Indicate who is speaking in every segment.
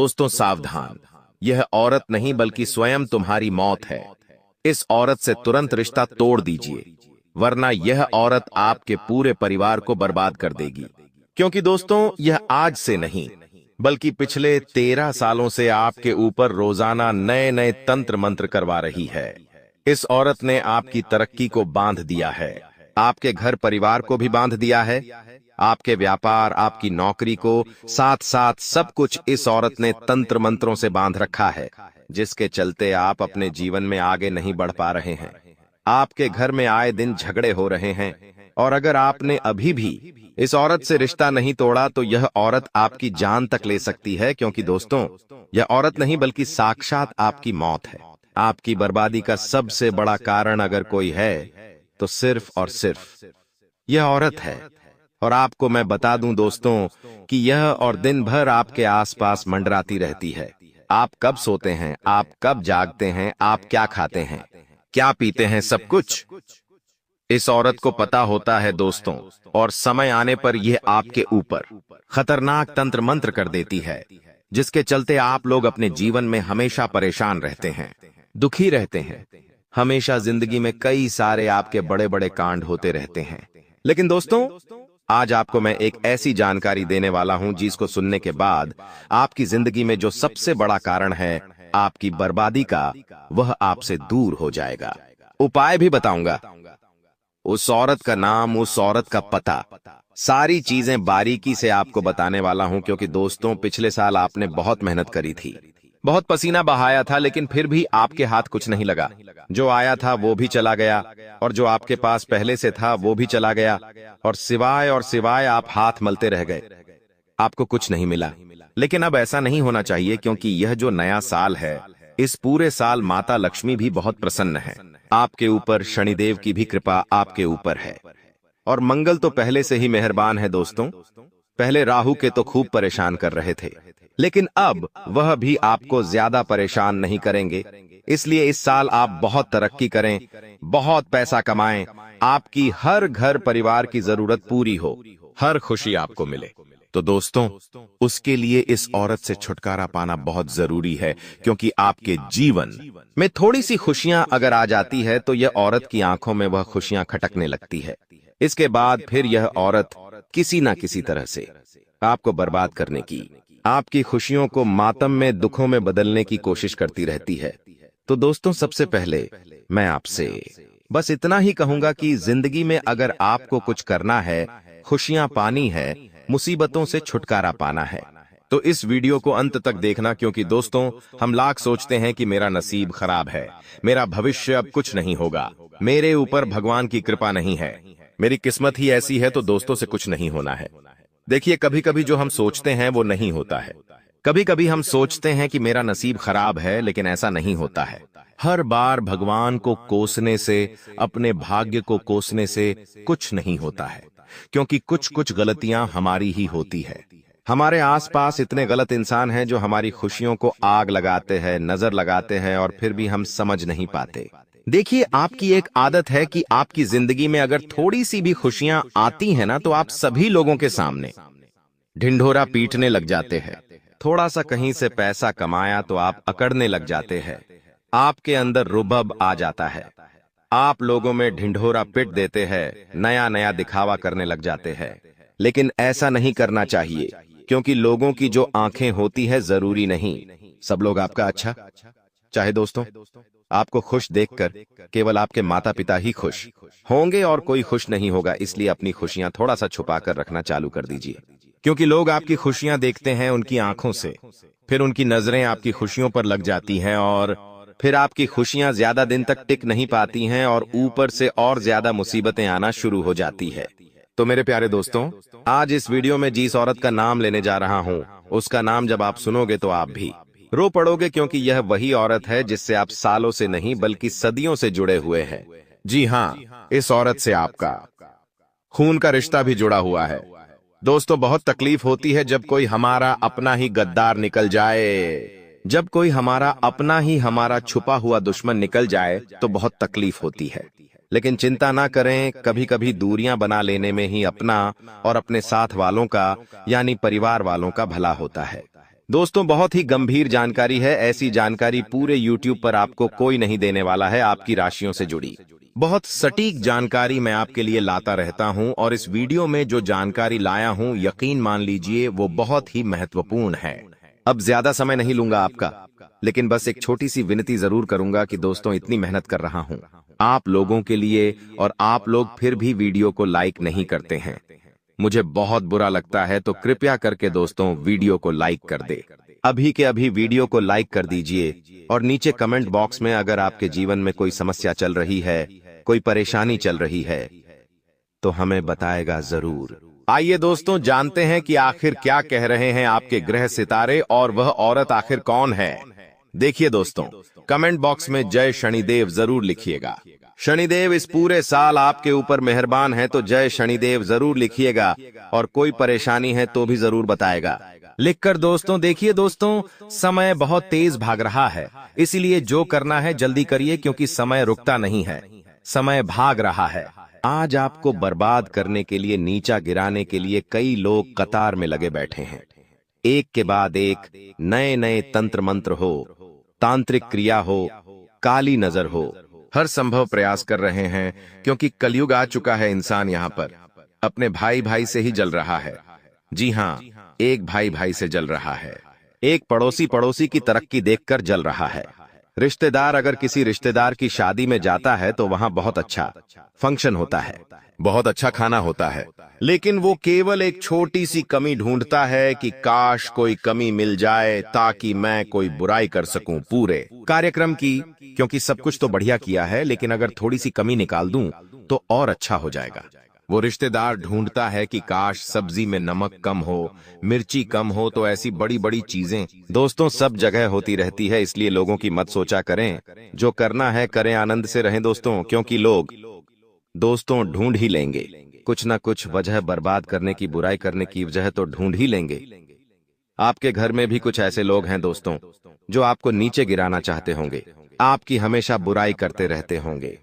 Speaker 1: दोस्तों सावधान, यह औरत नहीं बल्कि स्वयं तुम्हारी मौत है। इस औरत से तुरंत रिश्ता तोड़ दीजिए, वरना यह औरत आपके पूरे परिवार को बर्बाद कर देगी। क्योंकि दोस्तों यह आज से नहीं बल्कि पिछले 13 सालों से आपके ऊपर रोजाना नए नए तंत्र मंत्र करवा रही है। इस औरत ने आपकी तरक्की को बांध दिया है, आपके घर परिवार को भी बांध दिया है, आपके व्यापार, आपकी नौकरी को, साथ साथ सब कुछ इस औरत ने तंत्र मंत्रों से बांध रखा है, जिसके चलते आप अपने जीवन में आगे नहीं बढ़ पा रहे हैं। आपके घर में आए दिन झगड़े हो रहे हैं, और अगर आपने अभी भी इस औरत से रिश्ता नहीं तोड़ा तो यह औरत आपकी जान तक ले सकती है। क्योंकि दोस्तों यह औरत नहीं बल्कि साक्षात आपकी मौत है। आपकी बर्बादी का सबसे बड़ा कारण अगर कोई है तो सिर्फ और सिर्फ यह औरत है। और आपको मैं बता दूं दोस्तों कि यह और दिन भर आपके आसपास मंडराती रहती है। आप कब सोते हैं, आप कब जागते हैं, आप क्या खाते हैं, क्या पीते हैं, सब कुछ इस औरत को पता होता है दोस्तों। और समय आने पर यह आपके ऊपर खतरनाक तंत्र मंत्र कर देती है, जिसके चलते आप लोग अपने जीवन में हमेशा परेशान रहते हैं, दुखी रहते हैं। हमेशा जिंदगी में कई सारे आपके बड़े बड़े कांड होते रहते हैं। लेकिन दोस्तों आज आपको मैं एक ऐसी जानकारी देने वाला हूं जिसको सुनने के बाद आपकी जिंदगी में जो सबसे बड़ा कारण है आपकी बर्बादी का, वह आपसे दूर हो जाएगा। उपाय भी बताऊंगा, उस औरत का नाम, उस औरत का पता, सारी चीजें बारीकी से आपको बताने वाला हूं। क्योंकि दोस्तों पिछले साल आपने बहुत मेहनत करी थी, बहुत पसीना बहाया था, लेकिन फिर भी आपके हाथ कुछ नहीं लगा। जो आया था वो भी चला गया, और जो आपके पास पहले से था वो भी चला गया, और सिवाय आप हाथ मलते रह गए, आपको कुछ नहीं मिला। लेकिन अब ऐसा नहीं होना चाहिए, क्योंकि यह जो नया साल है, इस पूरे साल माता लक्ष्मी भी बहुत प्रसन्न है आपके ऊपर। शनिदेव की भी कृपा आपके ऊपर है, और मंगल तो पहले से ही मेहरबान है दोस्तों। पहले राहु के तो खूब परेशान कर रहे थे, लेकिन अब वह भी आपको ज्यादा परेशान नहीं करेंगे। इसलिए इस साल आप बहुत तरक्की करें, बहुत पैसा कमाएं, आपकी हर घर परिवार की जरूरत पूरी हो, हर खुशी आपको मिले। तो दोस्तों उसके लिए इस औरत से छुटकारा पाना बहुत जरूरी है। क्योंकि आपके जीवन में थोड़ी सी खुशियां अगर आ जाती है तो यह औरत की आंखों में वह खुशियां खटकने लगती है। इसके बाद फिर यह औरत किसी ना किसी तरह से आपको बर्बाद करने की, आपकी खुशियों को मातम में, दुखों में बदलने की कोशिश करती रहती है। तो दोस्तों सबसे पहले मैं आपसे बस इतना ही कहूंगा कि जिंदगी में अगर आपको कुछ करना है, खुशियां पानी है, मुसीबतों से छुटकारा पाना है, तो इस वीडियो को अंत तक देखना। क्योंकि दोस्तों हम लाख सोचते हैं कि मेरा नसीब खराब है, मेरा भविष्य अब कुछ नहीं होगा, मेरे ऊपर भगवान की कृपा नहीं है, मेरी किस्मत ही ऐसी है, तो दोस्तों से कुछ नहीं होना है। देखिए कभी कभी जो हम सोचते हैं वो नहीं होता है। कभी कभी हम सोचते हैं कि मेरा नसीब खराब है, लेकिन ऐसा नहीं होता है। हर बार भगवान को कोसने से, अपने भाग्य को कोसने से कुछ नहीं होता है। क्योंकि कुछ कुछ गलतियां हमारी ही होती है। हमारे आसपास इतने गलत इंसान हैं जो हमारी खुशियों को आग लगाते हैं, नजर लगाते हैं, और फिर भी हम समझ नहीं पाते। देखिए आपकी एक आदत है कि आपकी जिंदगी में अगर थोड़ी सी भी खुशियां आती हैं ना, तो आप सभी लोगों के सामने ढिंढोरा पीटने लग जाते हैं। थोड़ा सा कहीं से पैसा कमाया तो आप अकड़ने लग जाते हैं। आपके अंदर रुबब आ जाता है, आप लोगों में ढिंढोरा पीट देते हैं, नया नया दिखावा करने लग जाते हैं। लेकिन ऐसा नहीं करना चाहिए, क्योंकि लोगों की जो आंखें होती है जरूरी नहीं सब लोग आपका अच्छा चाहे। दोस्तों आपको खुश देखकर केवल आपके माता पिता ही खुश होंगे और कोई खुश नहीं होगा। इसलिए अपनी खुशियां थोड़ा सा छुपा कर रखना चालू कर दीजिए। क्योंकि लोग आपकी खुशियां देखते हैं उनकी आंखों से, फिर उनकी नजरें आपकी खुशियों पर लग जाती हैं, और फिर आपकी खुशियां ज्यादा दिन तक टिक नहीं पाती हैं, और ऊपर से और ज्यादा मुसीबतें आना शुरू हो जाती है। तो मेरे प्यारे दोस्तों आज इस वीडियो में जिस औरत का नाम लेने जा रहा हूं, उसका नाम जब आप सुनोगे तो आप भी रो पड़ोगे। क्योंकि यह वही औरत है जिससे आप सालों से नहीं बल्कि सदियों से जुड़े हुए हैं। जी हाँ, इस औरत से आपका खून का रिश्ता भी जुड़ा हुआ है। दोस्तों बहुत तकलीफ होती है जब कोई हमारा अपना ही गद्दार निकल जाए, जब कोई हमारा अपना ही हमारा छुपा हुआ दुश्मन निकल जाए तो बहुत तकलीफ होती है। लेकिन चिंता ना करें, कभी कभी दूरियां बना लेने में ही अपना और अपने साथ वालों का यानी परिवार वालों का भला होता है। दोस्तों बहुत ही गंभीर जानकारी है। ऐसी जानकारी पूरे YouTube पर आपको कोई नहीं देने वाला है। आपकी राशियों से जुड़ी बहुत सटीक जानकारी मैं आपके लिए लाता रहता हूं, और इस वीडियो में जो जानकारी लाया हूं यकीन मान लीजिए वो बहुत ही महत्वपूर्ण है। अब ज्यादा समय नहीं लूंगा आपका, लेकिन बस एक छोटी सी विनती जरूर करूंगा कि दोस्तों इतनी मेहनत कर रहा हूं आप लोगों के लिए, और आप लोग फिर भी वीडियो को लाइक नहीं करते हैं। मुझे बहुत बुरा लगता है, तो कृपया करके दोस्तों वीडियो को लाइक कर दे। अभी के अभी वीडियो को लाइक कर दीजिए, और नीचे कमेंट बॉक्स में अगर आपके जीवन में कोई समस्या चल रही है, कोई परेशानी चल रही है, तो हमें बताएगा जरूर। आइए दोस्तों जानते हैं कि आखिर क्या कह रहे हैं आपके ग्रह सितारे, और वह औरत आखिर कौन है। देखिए दोस्तों, कमेंट बॉक्स में जय शनिदेव जरूर लिखिएगा। शनिदेव इस पूरे साल आपके ऊपर मेहरबान है, तो जय शनिदेव जरूर लिखिएगा, और कोई परेशानी है तो भी जरूर बताएगा लिखकर। दोस्तों देखिए दोस्तों, समय बहुत तेज भाग रहा है, इसीलिए जो करना है जल्दी करिए, क्योंकि समय रुकता नहीं है, समय भाग रहा है। आज आपको बर्बाद करने के लिए, नीचा गिराने के लिए कई लोग कतार में लगे बैठे हैं। एक के बाद एक नए नए तंत्र मंत्र हो, तांत्रिक क्रिया हो, काली नजर हो, हर संभव प्रयास कर रहे हैं, क्योंकि कलयुग आ चुका है। इंसान यहाँ पर अपने भाई भाई से ही जल रहा है। जी हाँ, एक भाई भाई से जल रहा है, एक पड़ोसी पड़ोसी की तरक्की देखकर जल रहा है। रिश्तेदार अगर किसी रिश्तेदार की शादी में जाता है तो वहां बहुत अच्छा फंक्शन होता है, बहुत अच्छा खाना होता है, लेकिन वो केवल एक छोटी सी कमी ढूंढता है कि काश कोई कमी मिल जाए ताकि मैं कोई बुराई कर सकूं पूरे कार्यक्रम की, क्योंकि सब कुछ तो बढ़िया किया है, लेकिन अगर थोड़ी सी कमी निकाल दूं तो और अच्छा हो जाएगा। वो रिश्तेदार ढूंढता है कि काश सब्जी में नमक कम हो, मिर्ची कम हो, तो ऐसी बड़ी बड़ी चीजें दोस्तों सब जगह होती रहती है। इसलिए लोगों की मत सोचा करें, जो करना है करें, आनंद से रहें दोस्तों, क्योंकि लोग दोस्तों ढूंढ ही लेंगे कुछ ना कुछ वजह, बर्बाद करने की, बुराई करने की वजह तो ढूंढ ही लेंगे। आपके घर में भी कुछ ऐसे लोग हैं दोस्तों जो आपको नीचे गिराना चाहते होंगे, आपकी हमेशा बुराई करते रहते होंगे।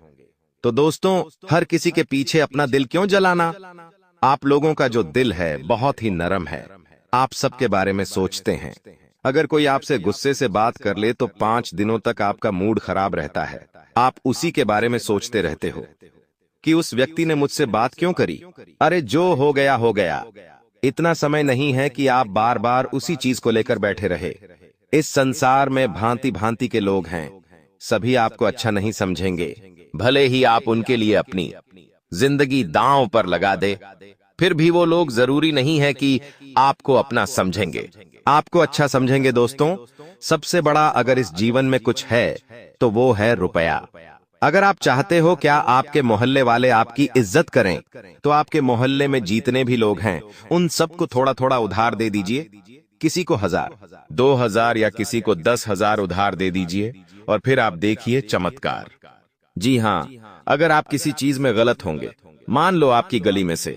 Speaker 1: तो दोस्तों हर किसी के पीछे अपना दिल क्यों जलाना। आप लोगों का जो दिल है बहुत ही नरम है, आप सबके बारे में सोचते हैं। अगर कोई आपसे गुस्से से बात कर ले तो 5 दिनों तक आपका मूड खराब रहता है। आप उसी के बारे में सोचते रहते हो कि उस व्यक्ति ने मुझसे बात क्यों करी, अरे जो हो गया हो गया। इतना समय नहीं है कि आप बार बार उसी चीज को लेकर बैठे रहे। इस संसार में भांति भांति के लोग हैं, सभी आपको अच्छा नहीं समझेंगे, भले ही आप उनके लिए अपनी जिंदगी दांव पर लगा दे, फिर भी वो लोग जरूरी नहीं है कि आपको अपना समझेंगे, आपको अच्छा समझेंगे। दोस्तों सबसे बड़ा अगर इस जीवन में कुछ है तो वो है रुपया। अगर आप चाहते हो क्या आपके मोहल्ले वाले आपकी इज्जत करें, तो आपके मोहल्ले में जितने भी लोग हैं उन सबको थोड़ा थोड़ा उधार दे दीजिए। किसी को 1000, 2000 या किसी को 10,000 उधार दे दीजिए, और फिर आप देखिए चमत्कार। जी हाँ, अगर आप किसी चीज में गलत होंगे, मान लो आपकी गली में से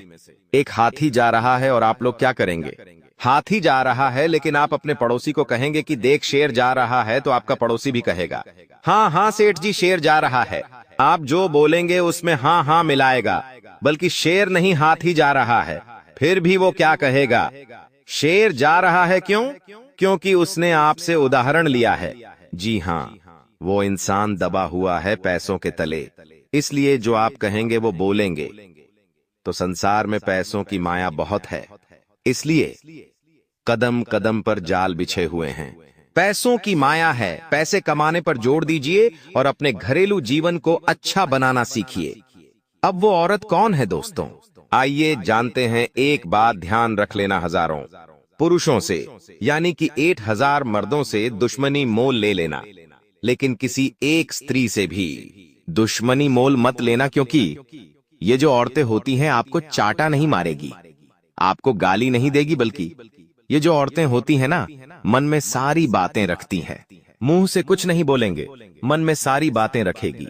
Speaker 1: एक हाथी जा रहा है, और आप लोग क्या करेंगे, हाथी जा रहा है, लेकिन आप अपने पड़ोसी को कहेंगे कि देख शेर जा रहा है, तो आपका पड़ोसी भी कहेगा हाँ हाँ सेठ जी शेर जा रहा है। आप जो बोलेंगे उसमें हाँ हाँ मिलाएगा, बल्कि शेर नहीं हाथी जा रहा है। फिर भी वो क्या कहेगा, शेर जा रहा है। क्यों? क्योंकि उसने आपसे उदाहरण लिया है। जी हाँ, वो इंसान दबा हुआ है पैसों के तले, इसलिए जो आप कहेंगे वो बोलेंगे। तो संसार में पैसों की माया बहुत है, इसलिए कदम कदम पर जाल बिछे हुए हैं। पैसों की माया है, पैसे कमाने पर जोर दीजिए और अपने घरेलू जीवन को अच्छा बनाना सीखिए। अब वो औरत कौन है दोस्तों, आइए जानते हैं। एक बात ध्यान रख लेना, हजारों पुरुषों से यानी कि 8000 मर्दों से दुश्मनी मोल ले लेना, लेकिन किसी एक स्त्री से भी दुश्मनी मोल मत लेना, क्योंकि ये जो औरतें होती हैं आपको चाटा नहीं मारेगी, आपको गाली नहीं देगी, बल्कि ये जो औरतें होती हैं ना, मन में सारी बातें रखती हैं। मुंह से कुछ नहीं बोलेंगे, मन में सारी बातें रखेगी।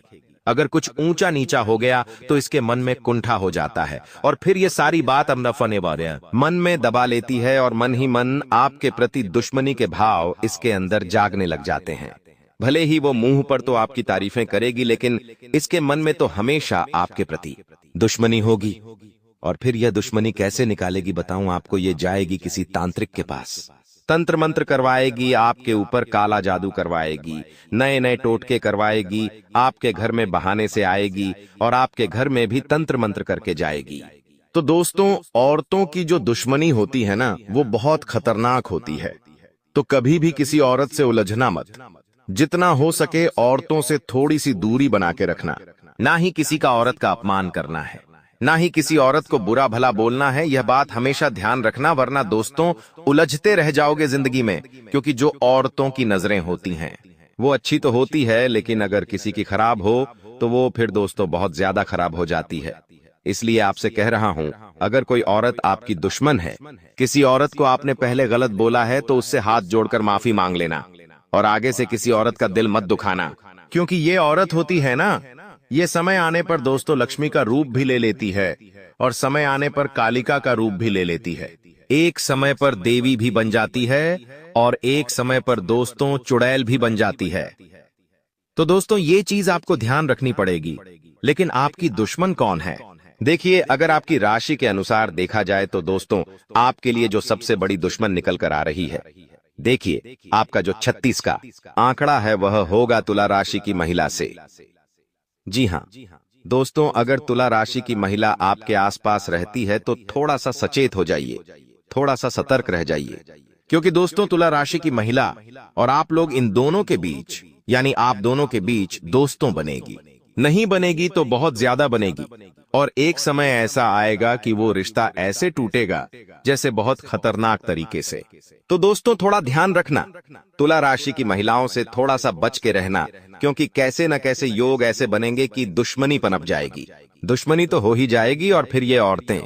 Speaker 1: अगर कुछ ऊंचा नीचा हो गया तो इसके मन में कुंठा हो जाता है, और फिर ये सारी बात अब नफने वाले मन में दबा लेती है, और मन ही मन आपके प्रति दुश्मनी के भाव इसके अंदर जागने लग जाते हैं। भले ही वो मुंह पर तो आपकी तारीफें करेगी, लेकिन इसके मन में तो हमेशा आपके प्रति दुश्मनी होगी। और फिर यह दुश्मनी कैसे निकालेगी बताऊं आपको, ये जाएगी किसी तांत्रिक के पास। तंत्र मंत्र करवाएगी, आपके ऊपर काला जादू करवाएगी, नए नए टोटके करवाएगी, आपके घर में बहाने से आएगी और आपके घर में भी तंत्र मंत्र करके जाएगी। तो दोस्तों, औरतों की जो दुश्मनी होती है ना, वो बहुत खतरनाक होती है। तो कभी भी किसी औरत से उलझना मत। जितना हो सके औरतों से थोड़ी सी दूरी बना के रखना। ना ही किसी का औरत का अपमान करना है, ना ही किसी औरत को बुरा भला बोलना है। यह बात हमेशा ध्यान रखना, वरना दोस्तों उलझते रह जाओगे जिंदगी में। क्योंकि जो औरतों की नजरें होती हैं वो अच्छी तो होती है, लेकिन अगर किसी की खराब हो तो वो फिर दोस्तों बहुत ज्यादा खराब हो जाती है। इसलिए आपसे कह रहा हूं, अगर कोई औरत आपकी दुश्मन है, किसी औरत को आपने पहले गलत बोला है, तो उससे हाथ जोड़कर माफी मांग लेना और आगे से किसी औरत का दिल मत दुखाना। क्योंकि ये औरत होती है ना, ये समय आने पर दोस्तों लक्ष्मी का रूप भी ले लेती है और समय आने पर कालिका का रूप भी ले लेती है। एक समय पर देवी भी बन जाती है और एक समय पर दोस्तों चुड़ैल भी बन जाती है। तो दोस्तों ये चीज आपको ध्यान रखनी पड़ेगी। लेकिन आपकी दुश्मन कौन है? देखिए, अगर आपकी राशि के अनुसार देखा जाए तो दोस्तों आपके लिए जो सबसे बड़ी दुश्मन निकल कर आ रही है, देखिए आपका जो 36 का आंकड़ा है वह होगा तुला राशि की महिला से। जी हाँ दोस्तों, अगर तुला राशि की महिला आपके आसपास रहती है तो थोड़ा सा सचेत हो जाइए, थोड़ा सा सतर्क रह जाइए। क्योंकि दोस्तों तुला राशि की महिला और आप लोग, इन दोनों के बीच यानी आप दोनों के बीच दोस्तों बनेगी। नहीं बनेगी तो बहुत ज्यादा बनेगी और एक समय ऐसा आएगा कि वो रिश्ता ऐसे टूटेगा जैसे बहुत खतरनाक तरीके से। तो दोस्तों थोड़ा ध्यान रखना, तुला राशि की महिलाओं से थोड़ा सा बच के रहना। क्योंकि कैसे न कैसे योग ऐसे बनेंगे कि दुश्मनी पनप जाएगी। दुश्मनी तो हो ही जाएगी और फिर ये औरतें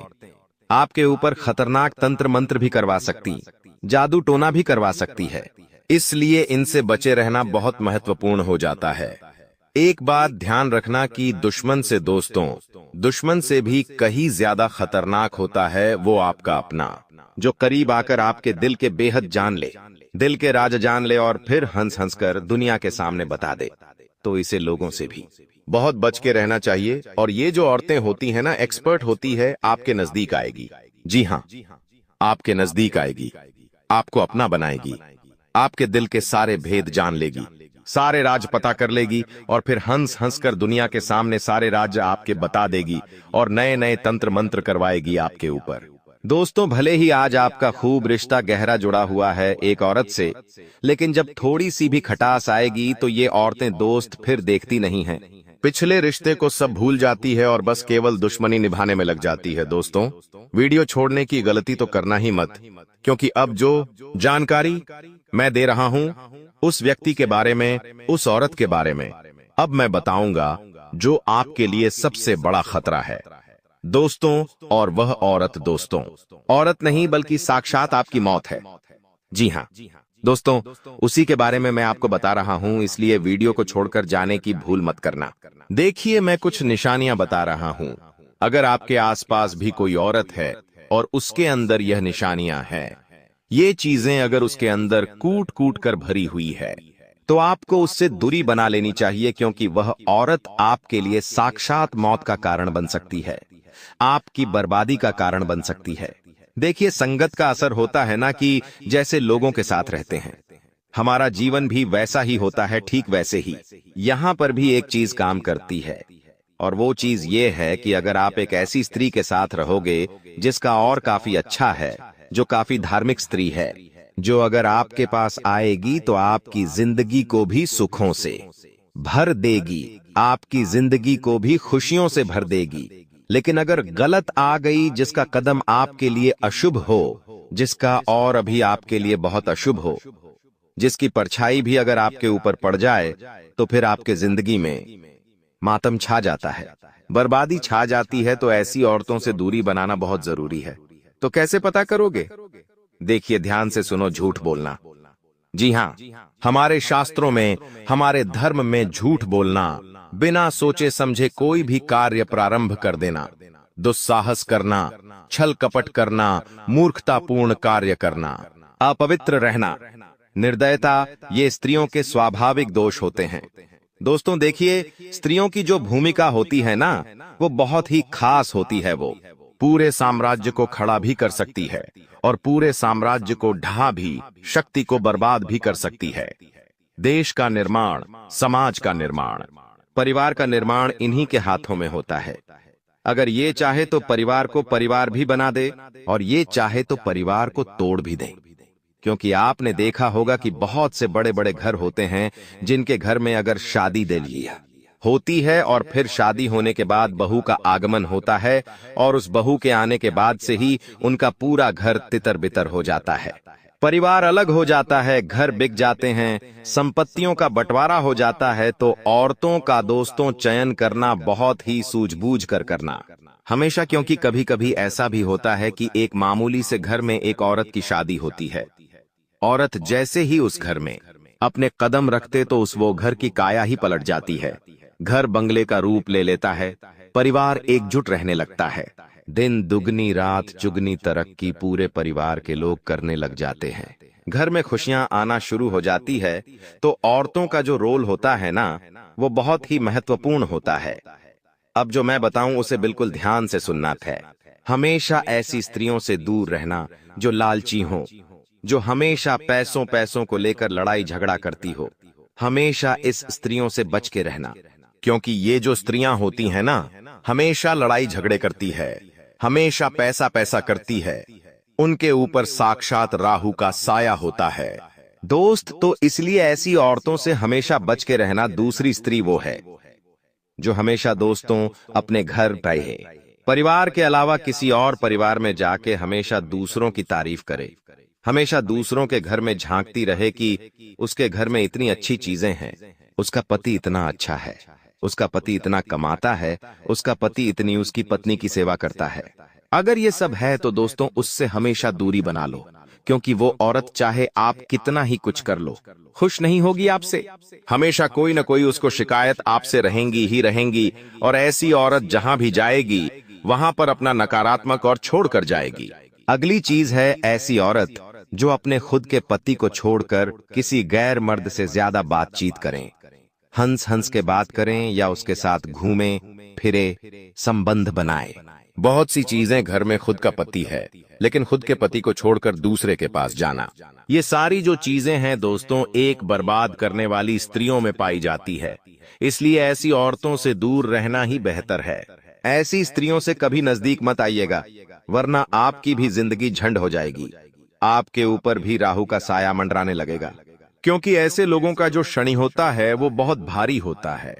Speaker 1: आपके ऊपर खतरनाक तंत्र मंत्र भी करवा सकती, जादू टोना भी करवा सकती है। इसलिए इनसे बचे रहना बहुत महत्वपूर्ण हो जाता है। एक बात ध्यान रखना कि दुश्मन से दोस्तों, दुश्मन से भी कहीं ज्यादा खतरनाक होता है वो आपका अपना, जो करीब आकर आपके दिल के बेहद जान ले, दिल के राज जान ले और फिर हंस हंस कर दुनिया के सामने बता दे। तो इसे लोगों से भी बहुत बच के रहना चाहिए। और ये जो औरतें होती है ना, एक्सपर्ट होती है, आपके नजदीक आएगी। जी हाँ, आपके नजदीक आएगी, आपको अपना बनाएगी, आपके दिल के सारे भेद जान लेगी, सारे राज पता कर लेगी और फिर हंस हंस कर दुनिया के सामने सारे राज आपके बता देगी और नए नए तंत्र मंत्र करवाएगी आपके ऊपर। दोस्तों भले ही आज आपका खूब रिश्ता गहरा जुड़ा हुआ है एक औरत से, लेकिन जब थोड़ी सी भी खटास आएगी तो ये औरतें दोस्त फिर देखती नहीं हैं। पिछले रिश्ते को सब भूल जाती है और बस केवल दुश्मनी निभाने में लग जाती है। दोस्तों वीडियो छोड़ने की गलती तो करना ही मत, क्योंकि अब जो जानकारी मैं दे रहा हूं उस व्यक्ति के बारे में, उस औरत के बारे में अब मैं बताऊंगा जो आपके लिए सबसे बड़ा खतरा है दोस्तों। और वह औरत दोस्तों औरत नहीं बल्कि साक्षात आपकी मौत है। जी हाँ दोस्तों, उसी के बारे में मैं आपको बता रहा हूं, इसलिए वीडियो को छोड़कर जाने की भूल मत करना। देखिए मैं कुछ निशानियां बता रहा हूं। अगर आपके आसपास भी कोई औरत है और उसके अंदर यह निशानियां हैं, ये चीजें अगर उसके अंदर कूट कूट कर भरी हुई है, तो आपको उससे दूरी बना लेनी चाहिए। क्योंकि वह औरत आपके लिए साक्षात मौत का कारण बन सकती है, आपकी बर्बादी का कारण बन सकती है। देखिए संगत का असर होता है ना, कि जैसे लोगों के साथ रहते हैं हमारा जीवन भी वैसा ही होता है। ठीक वैसे ही यहां पर भी एक चीज काम करती है, और वो चीज ये है कि अगर आप एक ऐसी स्त्री के साथ रहोगे जिसका और काफी अच्छा है, जो काफी धार्मिक स्त्री है, जो अगर आपके पास आएगी तो आपकी जिंदगी को भी सुखों से भर देगी, आपकी जिंदगी को भी खुशियों से भर देगी। लेकिन अगर गलत आ गई, जिसका कदम आपके लिए अशुभ हो, जिसका और अभी आपके लिए बहुत अशुभ हो, जिसकी परछाई भी अगर आपके ऊपर पड़ जाए, तो फिर आपके जिंदगी में मातम छा जाता है, बर्बादी छा जाती है। तो ऐसी औरतों से दूरी बनाना बहुत जरूरी है। तो कैसे पता करोगे? देखिए ध्यान से सुनो, झूठ बोलना। जी हाँ, हमारे शास्त्रों में, हमारे धर्म में झूठ बोलना, बिना सोचे समझे कोई भी कार्य प्रारंभ कर देना, दुस्साहस करना, छल कपट करना, मूर्खतापूर्ण कार्य करना, अपवित्र रहना, निर्दयता, ये स्त्रियों के स्वाभाविक दोष होते हैं। दोस्तों देखिए, स्त्रियों की जो भूमिका होती है ना, वो बहुत ही खास होती है। वो पूरे साम्राज्य को खड़ा भी कर सकती है और पूरे साम्राज्य को ढहा भी, शक्ति को बर्बाद भी कर सकती है। देश का निर्माण, समाज का निर्माण, परिवार का निर्माण इन्हीं के हाथों में होता है। अगर ये चाहे तो परिवार को परिवार भी बना दे, और ये चाहे तो परिवार को तोड़ भी दे। क्योंकि आपने देखा होगा कि बहुत से बड़े बड़े घर होते हैं जिनके घर में अगर शादी दे लिया होती है और फिर शादी होने के बाद बहू का आगमन होता है, और उस बहू के आने के बाद से ही उनका पूरा घर तितर बितर हो जाता है। परिवार अलग हो जाता है, घर बिक जाते हैं, संपत्तियों का बंटवारा हो जाता है। तो औरतों का दोस्तों चयन करना बहुत ही सूझबूझ कर करना हमेशा, क्योंकि कभी कभी ऐसा भी होता है कि एक मामूली से घर में एक औरत की शादी होती है। औरत जैसे ही उस घर में अपने कदम रखते तो उस वो घर की काया ही पलट जाती है। घर बंगले का रूप ले लेता है, परिवार एकजुट रहने लगता है। दिन दुगनी रात चुगनी तरक्की पूरे परिवार के लोग करने लग जाते हैं। घर में खुशियां आना शुरू हो जाती है। तो औरतों का जो रोल होता है ना, वो बहुत ही महत्वपूर्ण होता है। अब जो मैं बताऊं उसे बिल्कुल ध्यान से सुनना है। हमेशा ऐसी स्त्रियों से दूर रहना जो लालची हो, जो हमेशा पैसों पैसों को लेकर लड़ाई झगड़ा करती हो। हमेशा इस स्त्रियों से बच के रहना, क्योंकि ये जो स्त्रियां होती हैं ना, हमेशा लड़ाई झगड़े करती है, हमेशा पैसा पैसा करती है। उनके ऊपर साक्षात राहु का साया होता है दोस्त। तो इसलिए ऐसी औरतों से हमेशा बच के रहना। दूसरी स्त्री वो है जो हमेशा दोस्तों अपने घर रहे, परिवार के अलावा किसी और परिवार में जाके हमेशा दूसरों की तारीफ करे, हमेशा दूसरों के घर में झांकती रहे कि उसके घर में इतनी अच्छी चीजें हैं, उसका पति इतना अच्छा है, उसका पति इतना कमाता है, उसका पति इतनी उसकी पत्नी की सेवा करता है। अगर ये सब है तो दोस्तों उससे हमेशा दूरी बना लो, क्योंकि वो औरत चाहे आप कितना ही कुछ कर लो, खुश नहीं होगी आपसे। हमेशा कोई न कोई उसको शिकायत आपसे रहेंगी ही रहेंगी, और ऐसी औरत जहां भी जाएगी वहां पर अपना नकारात्मक और छोड़ कर जाएगी। अगली चीज है ऐसी औरत जो अपने खुद के पति को छोड़कर किसी गैर मर्द से ज्यादा बातचीत करें, हंस हंस के बात करें या उसके साथ घूमें फिरे, संबंध बनाए। बहुत सी चीजें घर में खुद का पति है, लेकिन खुद के पति को छोड़कर दूसरे के पास जाना, ये सारी जो चीजें हैं दोस्तों एक बर्बाद करने वाली स्त्रियों में पाई जाती है। इसलिए ऐसी औरतों से दूर रहना ही बेहतर है। ऐसी स्त्रियों से कभी नजदीक मत आइएगा, वरना आपकी भी जिंदगी झंड हो जाएगी। आपके ऊपर भी राहु का साया मंडराने लगेगा, क्योंकि ऐसे लोगों का जो शनि होता है वो बहुत भारी होता है,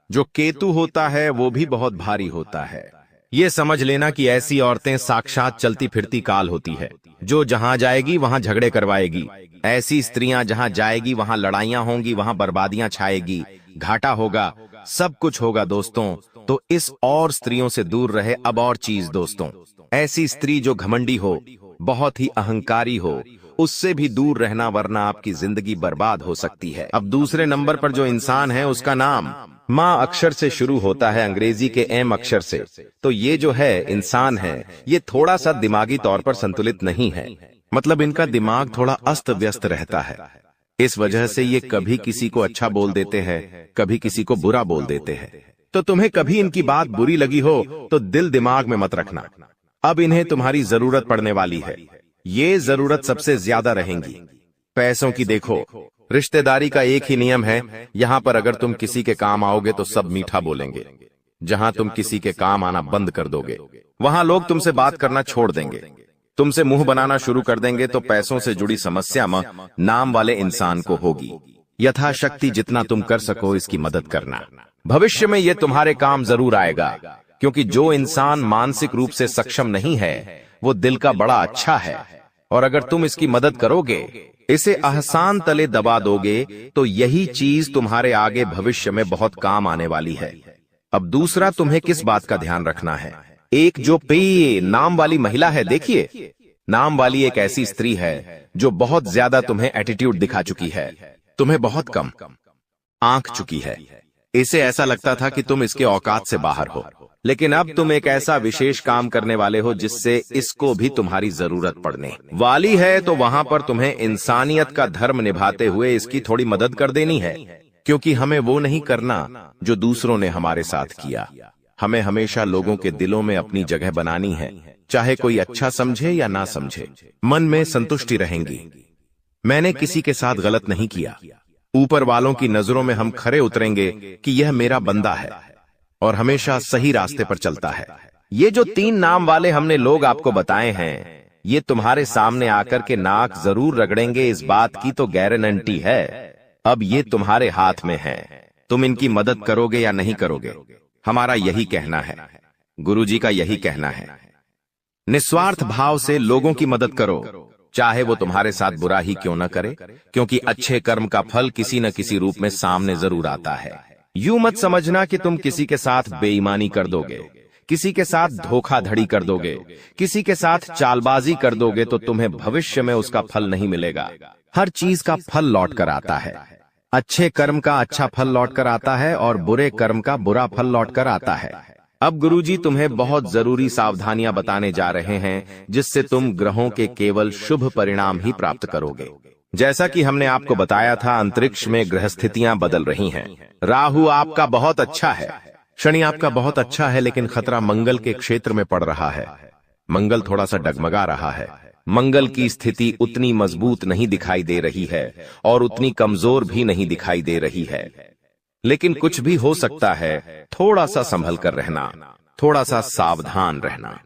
Speaker 1: जो केतु होता है वो भी बहुत भारी होता है। ये समझ लेना कि ऐसी औरतें साक्षात चलती फिरती काल होती है, जो जहां जाएगी वहां झगड़े करवाएगी। ऐसी स्त्रियां जहां जाएगी वहां लड़ाइयां होंगी, वहां बर्बादियां छाएगी, घाटा होगा, सब कुछ होगा दोस्तों। तो इस और स्त्रियों से दूर रहे। अब और चीज दोस्तों, ऐसी स्त्री जो घमंडी हो, बहुत ही अहंकारी हो, उससे भी दूर रहना, वरना आपकी जिंदगी बर्बाद हो सकती है। अब दूसरे नंबर पर जो इंसान है उसका नाम माँ अक्षर से शुरू होता है, अंग्रेजी के एम अक्षर से। तो ये जो है इंसान है, ये थोड़ा सा दिमागी तौर पर संतुलित नहीं है, मतलब इनका दिमाग थोड़ा अस्त व्यस्त रहता है। इस वजह से ये कभी किसी को अच्छा बोल देते हैं, कभी किसी को बुरा बोल देते हैं। तो तुम्हें कभी इनकी बात बुरी लगी हो तो दिल दिमाग में मत रखना। अब इन्हें तुम्हारी जरूरत पड़ने वाली है, ये जरूरत सबसे ज्यादा रहेंगी। पैसों की देखो, रिश्तेदारी का एक ही नियम है, यहाँ पर अगर तुम किसी के काम आओगे तो सब मीठा बोलेंगे। जहाँ तुम किसी के काम आना बंद कर दोगे वहां लोग तुमसे बात करना छोड़ देंगे, तुमसे मुंह बनाना शुरू कर देंगे। तो पैसों से जुड़ी समस्या नाम वाले इंसान को होगी। यथाशक्ति जितना तुम कर सको इसकी मदद करना, भविष्य में ये तुम्हारे काम जरूर आएगा। क्योंकि जो इंसान मानसिक रूप से सक्षम नहीं है वो दिल का बड़ा अच्छा है, और अगर तुम इसकी मदद करोगे, इसे आसान तले दबा दोगे, तो यही चीज तुम्हारे आगे भविष्य में बहुत काम आने वाली है। अब दूसरा तुम्हें किस बात का ध्यान रखना है, एक जो पे नाम वाली महिला है, देखिए नाम वाली एक ऐसी स्त्री है जो बहुत ज्यादा तुम्हें एटीट्यूड दिखा चुकी है, तुम्हें बहुत कम आंक चुकी है। इसे ऐसा लगता था कि तुम इसके औकात से बाहर हो, लेकिन अब तुम एक ऐसा विशेष काम करने वाले हो जिससे इसको भी तुम्हारी जरूरत पड़ने वाली है। तो वहां पर तुम्हें इंसानियत का धर्म निभाते हुए इसकी थोड़ी मदद कर देनी है, क्योंकि हमें वो नहीं करना जो दूसरों ने हमारे साथ किया। हमें हमेशा लोगों के दिलों में अपनी जगह बनानी है, चाहे कोई अच्छा समझे या ना समझे। मन में संतुष्टि रहेंगी। मैंने किसी के साथ गलत नहीं किया। ऊपर वालों की नजरों में हम खरे उतरेंगे कि यह मेरा बंदा है और हमेशा सही रास्ते पर चलता है। ये जो 3 नाम वाले हमने लोग आपको बताए हैं, ये तुम्हारे सामने आकर के नाक जरूर रगड़ेंगे, इस बात की तो गारंटी है। अब ये तुम्हारे हाथ में है, तुम इनकी मदद करोगे या नहीं करोगे। हमारा यही कहना है, गुरुजी का यही कहना है। निस्वार्थ भाव से लोगों की मदद करो, चाहे वो तुम्हारे साथ बुरा ही क्यों न करे, क्योंकि अच्छे कर्म का फल किसी न किसी रूप में सामने जरूर आता है। यूं मत समझना कि तुम किसी के साथ बेईमानी कर दोगे, किसी के साथ धोखाधड़ी कर दोगे, किसी के साथ चालबाजी कर दोगे तो तुम्हें भविष्य में उसका फल नहीं मिलेगा। हर चीज का फल लौट कर आता है। अच्छे कर्म का अच्छा फल लौट कर आता है और बुरे कर्म का बुरा फल लौट कर आता है। अब गुरुजी तुम्हें बहुत जरूरी सावधानियां बताने जा रहे हैं, जिससे तुम ग्रहों के केवल शुभ परिणाम ही प्राप्त करोगे। जैसा कि हमने आपको बताया था, अंतरिक्ष में ग्रह स्थितियां बदल रही हैं। राहु आपका बहुत अच्छा है, शनि आपका बहुत अच्छा है, लेकिन खतरा मंगल के क्षेत्र में पड़ रहा है। मंगल थोड़ा सा डगमगा रहा है। मंगल की स्थिति उतनी मजबूत नहीं दिखाई दे रही है और उतनी कमजोर भी नहीं दिखाई दे रही है, लेकिन कुछ भी हो सकता है। थोड़ा सा संभल कर रहना, थोड़ा सा सावधान रहना।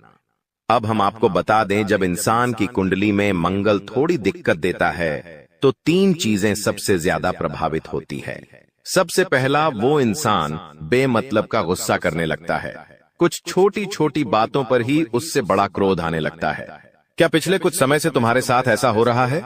Speaker 1: अब हम आपको बता दें, जब इंसान की कुंडली में मंगल थोड़ी दिक्कत देता है तो 3 चीजें सबसे ज्यादा प्रभावित होती है। सबसे पहला, वो इंसान बेमतलब का गुस्सा करने लगता है। कुछ छोटी छोटी बातों पर ही उससे बड़ा क्रोध आने लगता है। क्या पिछले कुछ समय से तुम्हारे साथ ऐसा हो रहा है?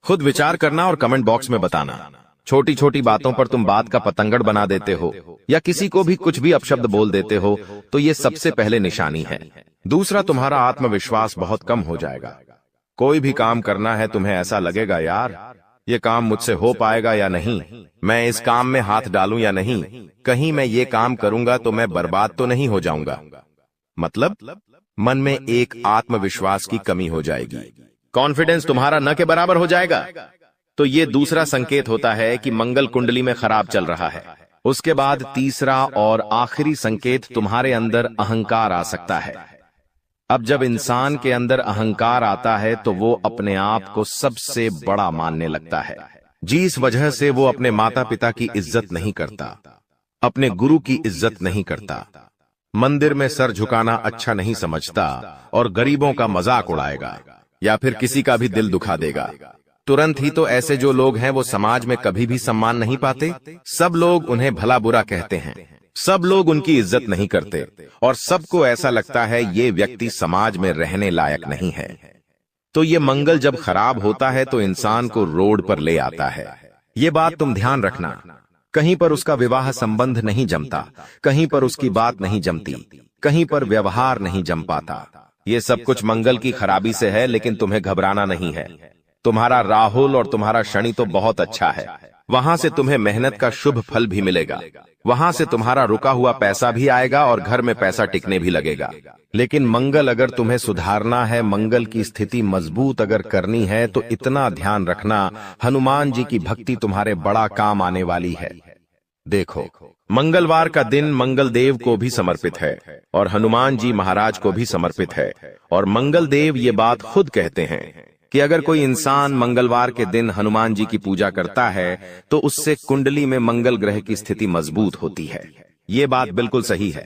Speaker 1: खुद विचार करना और कमेंट बॉक्स में बताना। छोटी छोटी बातों पर तुम बात का पतंगड़ बना देते हो या किसी को भी कुछ भी अपशब्द बोल देते हो, तो ये सबसे पहले निशानी है। दूसरा, तुम्हारा आत्मविश्वास बहुत कम हो जाएगा। कोई भी काम करना है, तुम्हें ऐसा लगेगा, यार ये काम मुझसे हो पाएगा या नहीं, मैं इस काम में हाथ डालूं या नहीं, कहीं मैं ये काम करूंगा तो मैं बर्बाद तो नहीं हो जाऊंगा। मतलब मन में एक आत्मविश्वास की कमी हो जाएगी। कॉन्फिडेंस तुम्हारा न के बराबर हो जाएगा। तो ये दूसरा संकेत होता है कि मंगल कुंडली में खराब चल रहा है। उसके बाद तीसरा और आखिरी संकेत, तुम्हारे अंदर अहंकार आ सकता है। अब जब इंसान के अंदर अहंकार आता है तो वो अपने आप को सबसे बड़ा मानने लगता है, जिस वजह से वो अपने माता पिता की इज्जत नहीं करता, अपने गुरु की इज्जत नहीं करता, मंदिर में सर झुकाना अच्छा नहीं समझता और गरीबों का मजाक उड़ाएगा या फिर किसी का भी दिल दुखा देगा। तुरंत ही तो ऐसे जो लोग हैं वो समाज में कभी भी सम्मान नहीं पाते। सब लोग उन्हें भला बुरा कहते हैं, सब लोग उनकी इज्जत नहीं करते और सबको ऐसा लगता है ये व्यक्ति समाज में रहने लायक नहीं है। तो ये मंगल जब खराब होता है तो इंसान को रोड पर ले आता है। ये बात तुम ध्यान रखना। कहीं पर उसका विवाह संबंध नहीं जमता, कहीं पर उसकी बात नहीं जमती, कहीं पर व्यवहार नहीं जम पाता। ये सब कुछ मंगल की खराबी से है, लेकिन तुम्हें घबराना नहीं है। तुम्हारा राहुल और तुम्हारा शनि तो बहुत अच्छा है। वहां से तुम्हें मेहनत का शुभ फल भी मिलेगा, वहां से तुम्हारा रुका हुआ पैसा भी आएगा और घर में पैसा टिकने भी लगेगा। लेकिन मंगल अगर तुम्हें सुधारना है, मंगल की स्थिति मजबूत अगर करनी है, तो इतना ध्यान रखना, हनुमान जी की भक्ति तुम्हारे बड़ा काम आने वाली है। देखो, मंगलवार का दिन मंगल देव को भी समर्पित है और हनुमान जी महाराज को भी समर्पित है। और मंगल देव ये बात खुद कहते हैं कि अगर कोई इंसान मंगलवार के दिन हनुमान जी की पूजा करता है तो उससे कुंडली में मंगल ग्रह की स्थिति मजबूत होती है। ये बात बिल्कुल सही है,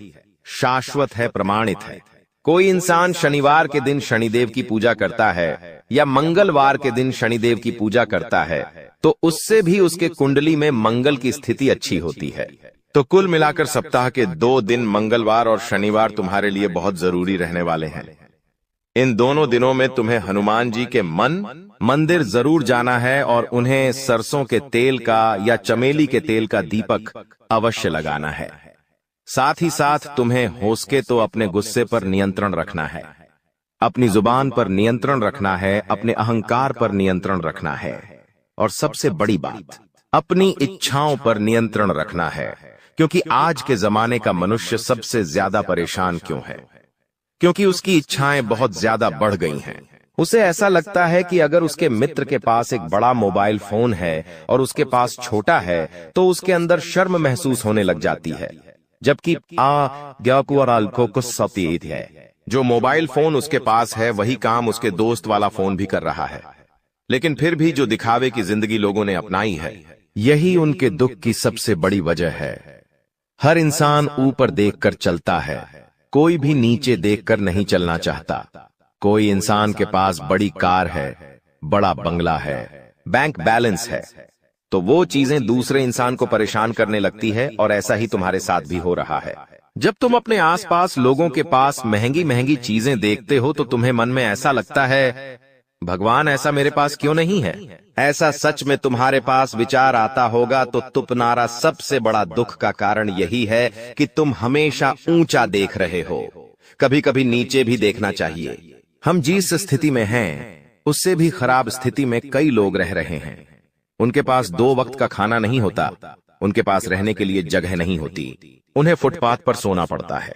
Speaker 1: शाश्वत है, प्रमाणित है। कोई इंसान शनिवार के दिन शनिदेव की पूजा करता है या मंगलवार के दिन शनिदेव की पूजा करता है तो उससे भी उसके कुंडली में मंगल की स्थिति अच्छी होती है। तो कुल मिलाकर सप्ताह के 2 दिन मंगलवार और शनिवार तुम्हारे लिए बहुत जरूरी रहने वाले हैं। इन दोनों दिनों में तुम्हें हनुमान जी के मंदिर जरूर जाना है और उन्हें सरसों के तेल का या चमेली के तेल का दीपक अवश्य लगाना है। साथ ही साथ तुम्हें हो सके तो अपने गुस्से पर नियंत्रण रखना है, अपनी जुबान पर नियंत्रण रखना है, अपने अहंकार पर नियंत्रण रखना है और सबसे बड़ी बात, अपनी इच्छाओं पर नियंत्रण रखना है। क्योंकि आज के जमाने का मनुष्य सबसे ज्यादा परेशान क्यों है? क्योंकि उसकी इच्छाएं बहुत ज्यादा बढ़ गई हैं। उसे ऐसा लगता है कि अगर उसके मित्र के पास एक बड़ा मोबाइल फोन है और उसके पास छोटा है तो उसके अंदर शर्म महसूस होने लग जाती है, जबकि है। जो मोबाइल फोन उसके पास है वही काम उसके दोस्त वाला फोन भी कर रहा है, लेकिन फिर भी जो दिखावे की जिंदगी लोगों ने अपनाई है, यही उनके दुख की सबसे बड़ी वजह है। हर इंसान ऊपर देखकर चलता है, कोई भी नीचे देखकर नहीं चलना चाहता। कोई इंसान के पास बड़ी कार है, बड़ा बंगला है, बैंक बैलेंस है, तो वो चीजें दूसरे इंसान को परेशान करने लगती है, और ऐसा ही तुम्हारे साथ भी हो रहा है। जब तुम अपने आसपास लोगों के पास महंगी महंगी चीजें देखते हो तो तुम्हें मन में ऐसा लगता है, भगवान ऐसा मेरे पास क्यों नहीं है। ऐसा सच में तुम्हारे पास विचार आता होगा तो तुम्हारा सबसे बड़ा दुख का कारण यही है कि तुम हमेशा ऊंचा देख रहे हो। कभी कभी नीचे भी देखना चाहिए। हम जिस स्थिति में हैं उससे भी खराब स्थिति में कई लोग रह रहे हैं। उनके पास 2 वक्त का खाना नहीं होता, उनके पास रहने के लिए जगह नहीं होती, उन्हें फुटपाथ पर सोना पड़ता है।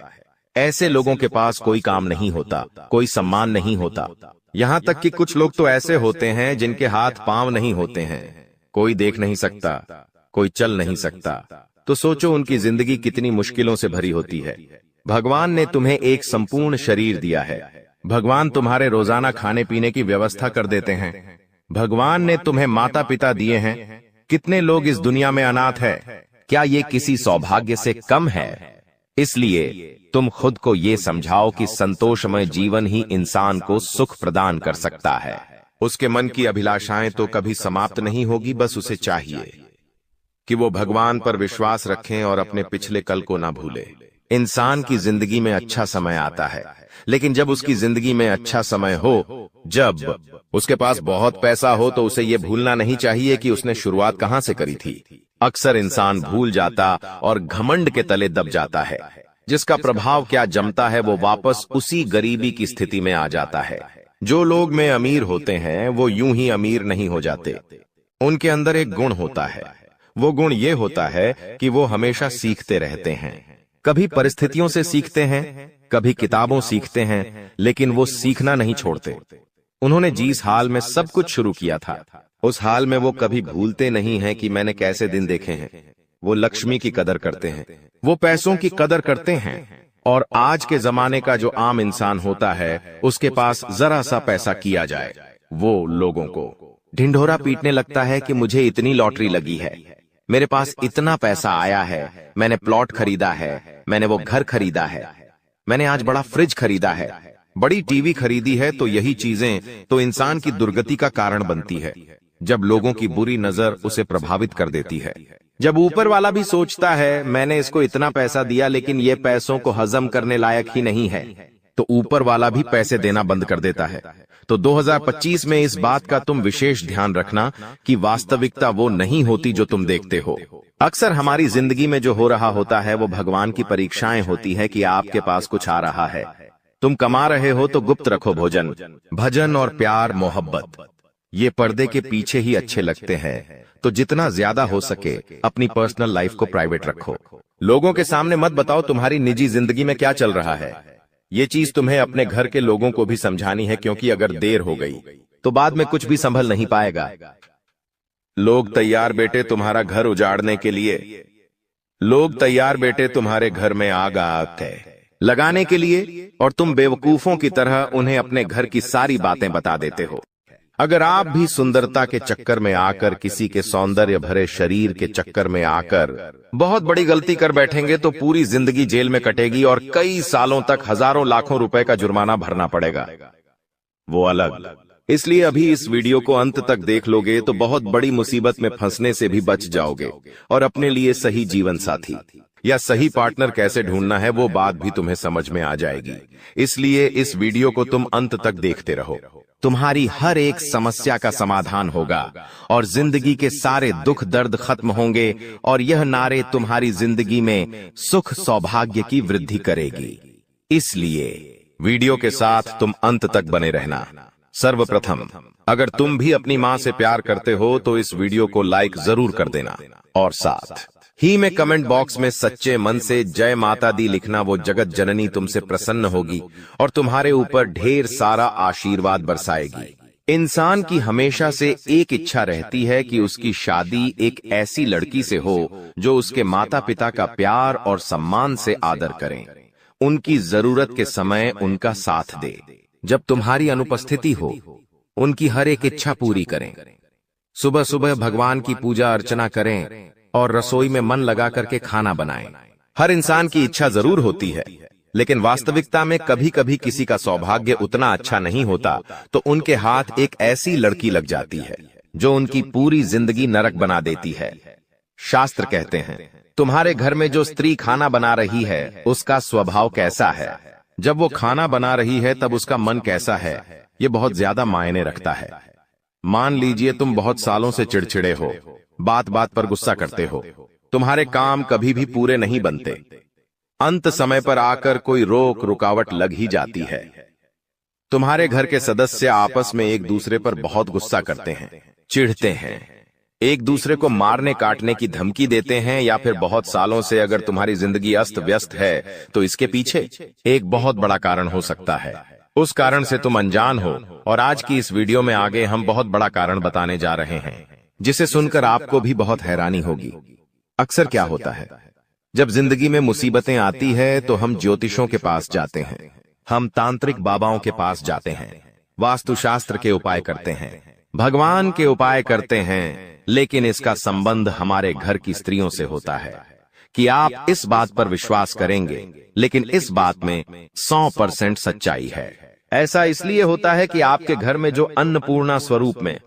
Speaker 1: ऐसे लोगों के पास कोई काम नहीं होता, कोई सम्मान नहीं होता। यहाँ तक कि कुछ लोग तो ऐसे होते हैं जिनके हाथ पांव नहीं होते हैं, कोई देख नहीं सकता, कोई चल नहीं सकता। तो सोचो उनकी जिंदगी कितनी मुश्किलों से भरी होती है। भगवान ने तुम्हें एक संपूर्ण शरीर दिया है, भगवान तुम्हारे रोजाना खाने पीने की व्यवस्था कर देते हैं, भगवान ने तुम्हें माता पिता दिए हैं। कितने लोग इस दुनिया में अनाथ है, क्या ये किसी सौभाग्य से कम है? इसलिए तुम खुद को ये समझाओ कि संतोषमय जीवन ही इंसान को सुख प्रदान कर सकता है। उसके मन की अभिलाषाएं तो कभी समाप्त नहीं होगी, बस उसे चाहिए कि वो भगवान पर विश्वास रखें और अपने पिछले कल को ना भूले। इंसान की जिंदगी में अच्छा समय आता है, लेकिन जब उसकी जिंदगी में अच्छा समय हो, जब उसके पास बहुत पैसा हो, तो उसे ये भूलना नहीं चाहिए कि उसने शुरुआत कहां से करी थी। अक्सर इंसान भूल जाता और घमंड के तले दब जाता है, जिसका प्रभाव क्या जमता है वो वापस उसी गरीबी की स्थिति में आ जाता है। जो लोग में अमीर होते हैं वो यूं ही अमीर नहीं हो जाते, उनके अंदर एक गुण होता है। वो गुण ये होता है कि वो हमेशा सीखते रहते हैं। कभी परिस्थितियों से सीखते हैं, कभी किताबों सीखते हैं, लेकिन वो सीखना नहीं छोड़ते। उन्होंने जिस हाल में सब कुछ शुरू किया था, उस हाल में वो कभी भूलते नहीं हैं कि मैंने कैसे दिन देखे हैं। वो लक्ष्मी की कदर करते हैं, वो पैसों की कदर करते हैं। और आज के जमाने का जो आम इंसान होता है, उसके पास जरा सा पैसा किया जाए, वो लोगों को ढिंढोरा पीटने लगता है कि मुझे इतनी लॉटरी लगी है, मेरे पास इतना पैसा आया है, मैंने प्लॉट खरीदा है, मैंने वो घर खरीदा है, मैंने आज बड़ा फ्रिज खरीदा है, बड़ी टीवी खरीदी है। तो यही चीजें तो इंसान की दुर्गति का कारण बनती है, जब लोगों की बुरी नजर उसे प्रभावित कर देती है। जब ऊपर वाला भी सोचता है मैंने इसको इतना पैसा दिया लेकिन ये पैसों को हजम करने लायक ही नहीं है, तो ऊपर वाला भी पैसे देना बंद कर देता है। तो 2025 में इस बात का तुम विशेष ध्यान रखना कि वास्तविकता वो नहीं होती जो तुम देखते हो। अक्सर हमारी जिंदगी में जो हो रहा होता है वो भगवान की परीक्षाएं होती है कि आपके पास कुछ आ रहा है। तुम कमा रहे हो तो गुप्त रखो भोजन, भजन और प्यार मोहब्बत, ये पर्दे के पीछे ही अच्छे लगते हैं। तो जितना ज्यादा हो सके अपनी पर्सनल लाइफ को प्राइवेट रखो। लोगों के सामने मत बताओ तुम्हारी निजी जिंदगी में क्या चल रहा है। ये चीज तुम्हें अपने घर के लोगों को भी समझानी है, क्योंकि अगर देर हो गई तो बाद में कुछ भी संभल नहीं पाएगा। लोग तैयार बेटे तुम्हारा घर उजाड़ने के लिए, लोग तैयार बेटे तुम्हारे घर में आग लगाने के लिए, और तुम बेवकूफों की तरह उन्हें अपने घर की सारी बातें बता देते हो। अगर आप भी सुंदरता के चक्कर में आकर, किसी के सौंदर्य भरे शरीर के चक्कर में आकर बहुत बड़ी गलती कर बैठेंगे तो पूरी जिंदगी जेल में कटेगी और कई सालों तक हजारों लाखों रुपए का जुर्माना भरना पड़ेगा, वो अलग। इसलिए अभी इस वीडियो को अंत तक देख लोगे तो बहुत बड़ी मुसीबत में फंसने से भी बच जाओगे, और अपने लिए सही जीवन साथी या सही पार्टनर कैसे ढूंढना है वो बात भी तुम्हें समझ में आ जाएगी। इसलिए इस वीडियो को तुम अंत तक देखते रहो, तुम्हारी हर एक समस्या का समाधान होगा और जिंदगी के सारे दुख दर्द खत्म होंगे, और यह नारे तुम्हारी जिंदगी में सुख सौभाग्य की वृद्धि करेगी। इसलिए वीडियो के साथ तुम अंत तक बने रहना। सर्वप्रथम, अगर तुम भी अपनी मां से प्यार करते हो तो इस वीडियो को लाइक जरूर कर देना, और साथ ही में कमेंट बॉक्स में सच्चे मन से जय माता दी लिखना। वो जगत जननी तुमसे प्रसन्न होगी और तुम्हारे ऊपर ढेर सारा आशीर्वाद बरसाएगी। इंसान की हमेशा से एक इच्छा रहती है कि उसकी शादी एक ऐसी लड़की से हो जो उसके माता पिता का प्यार और सम्मान से आदर करें। उनकी जरूरत के समय उनका साथ दे। जब तुम्हारी अनुपस्थिति हो, उनकी हर एक इच्छा पूरी करें। सुबह सुबह भगवान की पूजा अर्चना करें और रसोई में मन लगा करके खाना बनाएं। हर इंसान की इच्छा जरूर होती है, लेकिन वास्तविकता में कभी कभी किसी का सौभाग्य उतना अच्छा नहीं होता, तो उनके हाथ एक ऐसी लड़की लग जाती है जो उनकी पूरी जिंदगी नरक बना देती है। शास्त्र कहते हैं, तुम्हारे घर में जो स्त्री खाना बना रही है उसका स्वभाव कैसा है, जब वो खाना बना रही है तब उसका मन कैसा है, ये बहुत ज्यादा मायने रखता है। मान लीजिए तुम बहुत सालों से चिड़चिड़े हो, बात बात पर गुस्सा करते हो, तुम्हारे काम कभी भी पूरे नहीं बनते, अंत समय पर आकर कोई रोक रुकावट लग ही जाती है। तुम्हारे घर के सदस्य आपस में एक दूसरे पर बहुत गुस्सा करते हैं, चिढ़ते हैं, एक दूसरे को मारने काटने की धमकी देते हैं, या फिर बहुत सालों से अगर तुम्हारी जिंदगी अस्त व्यस्त है तो इसके पीछे एक बहुत बड़ा कारण हो सकता है। उस कारण से तुम अनजान हो, और आज की इस वीडियो में आगे हम बहुत बड़ा कारण बताने जा रहे हैं, जिसे सुनकर आपको भी बहुत हैरानी होगी। अक्सर क्या होता है, जब जिंदगी में मुसीबतें आती है तो हम ज्योतिषों के पास जाते हैं, हम तांत्रिक बाबाओं के पास जाते हैं, वास्तुशास्त्र के उपाय करते हैं, भगवान के उपाय करते हैं, लेकिन इसका संबंध हमारे घर की स्त्रियों से होता है कि आप इस बात पर विश्वास करेंगे, लेकिन इस बात में 100% सच्चाई है। ऐसा इसलिए होता है कि आपके घर में जो अन्नपूर्णा स्वरूप में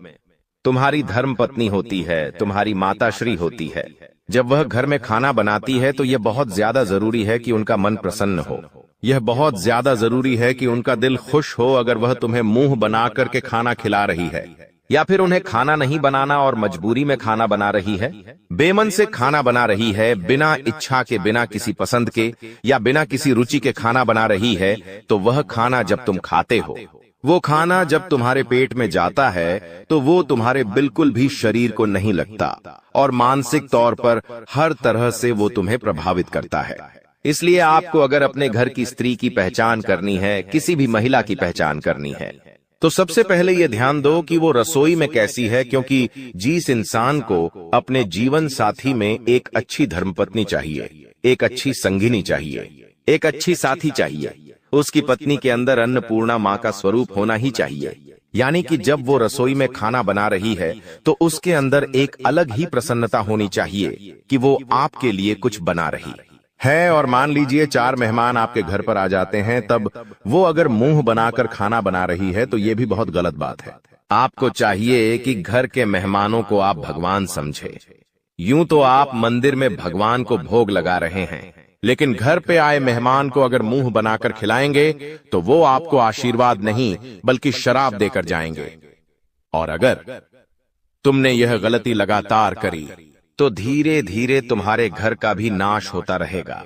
Speaker 1: तुम्हारी धर्म पत्नी होती है, तुम्हारी माता श्री होती है, जब वह घर में खाना बनाती है तो यह बहुत ज्यादा जरूरी है कि उनका मन प्रसन्न हो। यह बहुत ज्यादा जरूरी है कि उनका दिल खुश हो अगर वह तुम्हें मुंह बना करके खाना खिला रही है, या फिर उन्हें खाना नहीं बनाना और मजबूरी में खाना बना रही है, बेमन से खाना बना रही है, बिना इच्छा के, बिना किसी पसंद के या बिना किसी रुचि के खाना बना रही है, तो वह खाना जब तुम खाते हो, वो खाना जब तुम्हारे पेट में जाता है तो वो तुम्हारे बिल्कुल भी शरीर को नहीं लगता, और मानसिक तौर पर हर तरह से वो तुम्हें प्रभावित करता है। इसलिए आपको अगर अपने घर की स्त्री की पहचान करनी है, किसी भी महिला की पहचान करनी है, तो सबसे पहले ये ध्यान दो कि वो रसोई में कैसी है, क्योंकि जिस इंसान को अपने जीवन साथी में एक अच्छी धर्मपत्नी चाहिए, एक अच्छी संगिनी चाहिए, एक अच्छी साथी चाहिए, उसकी पत्नी के अंदर अन्नपूर्णा माँ का स्वरूप होना ही चाहिए। यानी कि जब वो रसोई में खाना बना रही है तो उसके अंदर एक अलग ही प्रसन्नता होनी चाहिए कि वो आपके लिए कुछ बना रही है। और मान लीजिए 4 मेहमान आपके घर पर आ जाते हैं, तब वो अगर मुंह बनाकर खाना बना रही है तो ये भी बहुत गलत बात है। आपको चाहिए कि घर के मेहमानों को आप भगवान समझे। यूं तो आप मंदिर में भगवान को भोग लगा रहे हैं, लेकिन घर पे आए मेहमान को अगर मुंह बनाकर खिलाएंगे तो वो आपको आशीर्वाद नहीं बल्कि शराब देकर जाएंगे। और अगर तुमने यह गलती लगातार करी तो धीरे धीरे तुम्हारे घर का भी नाश होता रहेगा।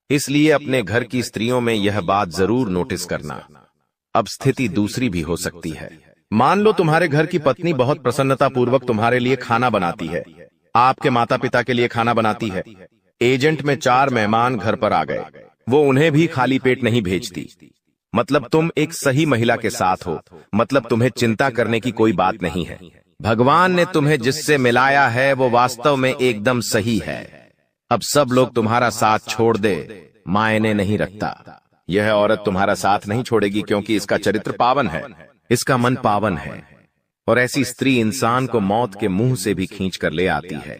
Speaker 1: इसलिए अपने घर की स्त्रियों में यह बात जरूर नोटिस करना। अब स्थिति दूसरी भी हो सकती है। मान लो तुम्हारे घर की पत्नी बहुत प्रसन्नता पूर्वक तुम्हारे लिए खाना बनाती है, आपके माता पिता के लिए खाना बनाती है। एजेंट में 4 मेहमान घर पर आ गए, वो उन्हें भी खाली पेट नहीं भेजती। मतलब तुम एक सही महिला के साथ हो, मतलब तुम्हें चिंता करने की कोई बात नहीं है। भगवान ने तुम्हें जिससे मिलाया है वो वास्तव में एकदम सही है। अब सब लोग तुम्हारा साथ छोड़ दे, मायने नहीं रखता। यह औरत तुम्हारा साथ नहीं छोड़ेगी, क्योंकि इसका चरित्र पावन है, इसका मन पावन है, और ऐसी स्त्री इंसान को मौत के मुंह से भी खींच कर ले आती है,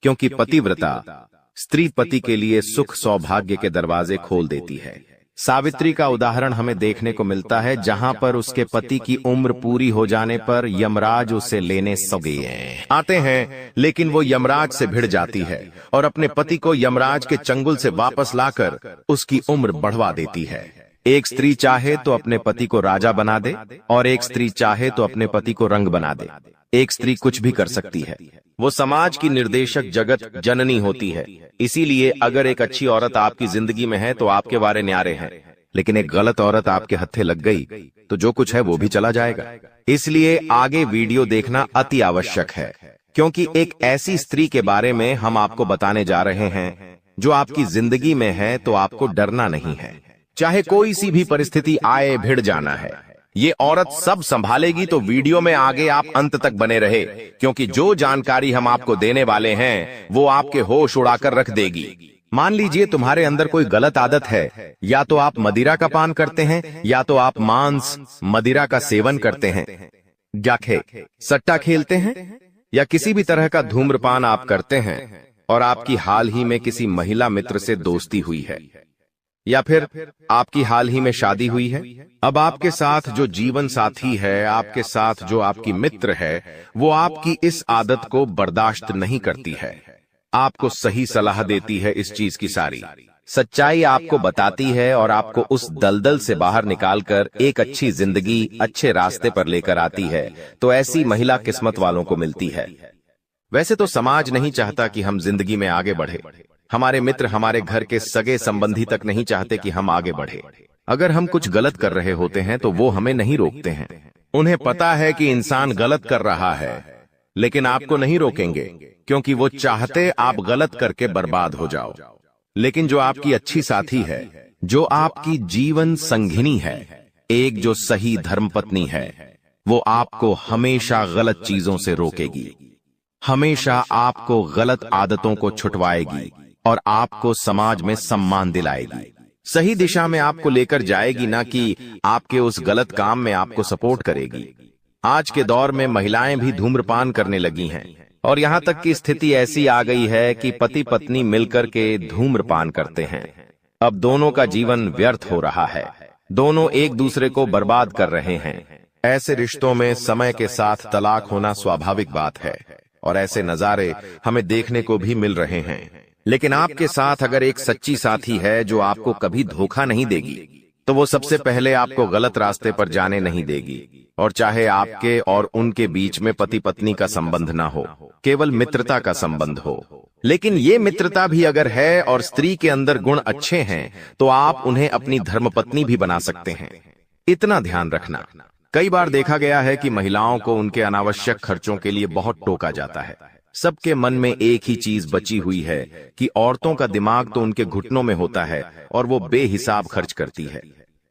Speaker 1: क्योंकि पतिव्रता स्त्री पति के लिए सुख सौभाग्य के दरवाजे खोल देती है। सावित्री का उदाहरण हमें देखने को मिलता है, जहां पर उसके पति की उम्र पूरी हो जाने पर यमराज उसे लेने सगे आते हैं, लेकिन वो यमराज से भिड़ जाती है और अपने पति को यमराज के चंगुल से वापस लाकर उसकी उम्र बढ़वा देती है। एक स्त्री चाहे तो अपने पति को राजा बना दे, और एक स्त्री चाहे तो अपने पति को रंग बना दे। एक स्त्री कुछ भी कर सकती है, वो समाज की निर्देशक जगत जननी होती है। इसीलिए अगर एक अच्छी औरत आपकी जिंदगी में है तो आपके वारे न्यारे हैं, लेकिन एक गलत औरत आपके हत्थे लग गई तो जो कुछ है वो भी चला जाएगा। इसलिए आगे वीडियो देखना अति आवश्यक है, क्योंकि एक ऐसी स्त्री के बारे में हम आपको बताने जा रहे हैं जो आपकी जिंदगी में है, तो आपको डरना नहीं है। चाहे कोई सी भी परिस्थिति आए, भिड़ जाना है। ये औरत सब संभालेगी, तो वीडियो में आगे आप अंत तक बने रहे, क्योंकि जो जानकारी हम आपको देने वाले हैं वो आपके होश उड़ाकर रख देगी। मान लीजिए तुम्हारे अंदर कोई गलत आदत है, या तो आप मदिरा का पान करते हैं, या तो आप मांस मदिरा का सेवन करते हैं, जाखे सट्टा खेलते हैं, या किसी भी तरह का धूम्रपान आप करते हैं, और आपकी हाल ही में किसी महिला मित्र से दोस्ती हुई है, या फिर आपकी हाल ही में शादी हुई है। अब आपके साथ जो जीवन साथी है, आपके साथ जो आपकी मित्र है, वो आपकी इस आदत को बर्दाश्त नहीं करती है, आपको सही सलाह देती है, इस चीज की सारी सच्चाई आपको बताती है और आपको उस दलदल से बाहर निकालकर एक अच्छी जिंदगी, अच्छे रास्ते पर लेकर आती है। तो ऐसी महिला किस्मत वालों को मिलती है। वैसे तो समाज नहीं चाहता कि हम जिंदगी में आगे बढ़े, हमारे मित्र, हमारे घर के सगे संबंधी तक नहीं चाहते कि हम आगे बढ़े। अगर हम कुछ गलत कर रहे होते हैं तो वो हमें नहीं रोकते हैं। उन्हें पता है कि इंसान गलत कर रहा है, लेकिन आपको नहीं रोकेंगे, क्योंकि वो चाहते आप गलत करके बर्बाद हो जाओ। लेकिन जो आपकी अच्छी साथी है, जो आपकी जीवन संगिनी है, एक जो सही धर्मपत्नी है, वो आपको हमेशा गलत चीजों से रोकेगी, हमेशा आपको गलत आदतों को छुटवाएगी और आपको समाज में सम्मान दिलाएगी, सही दिशा में आपको लेकर जाएगी, ना कि आपके उस गलत काम में आपको सपोर्ट करेगी। आज के दौर में महिलाएं भी धूम्रपान करने लगी हैं, और यहाँ तक की स्थिति ऐसी आ गई है कि पति पत्नी मिलकर के धूम्रपान करते हैं। अब दोनों का जीवन व्यर्थ हो रहा है, दोनों एक दूसरे को बर्बाद कर रहे हैं। ऐसे रिश्तों में समय के साथ तलाक होना स्वाभाविक बात है, और ऐसे नजारे हमें देखने को भी मिल रहे हैं। लेकिन आपके साथ अगर एक सच्ची साथी है जो आपको कभी धोखा नहीं देगी, तो वो सबसे पहले आपको गलत रास्ते पर जाने नहीं देगी। और चाहे आपके और उनके बीच में पति पत्नी का संबंध ना हो, केवल मित्रता का संबंध हो, लेकिन ये मित्रता भी अगर है और स्त्री के अंदर गुण अच्छे हैं, तो आप उन्हें अपनी धर्मपत्नी भी बना सकते हैं। इतना ध्यान रखना, कई बार देखा गया है कि महिलाओं को उनके अनावश्यक खर्चों के लिए बहुत टोका जाता है। सबके मन में एक ही चीज बची हुई है कि औरतों का दिमाग तो उनके घुटनों में होता है और वो बेहिसाब खर्च करती है।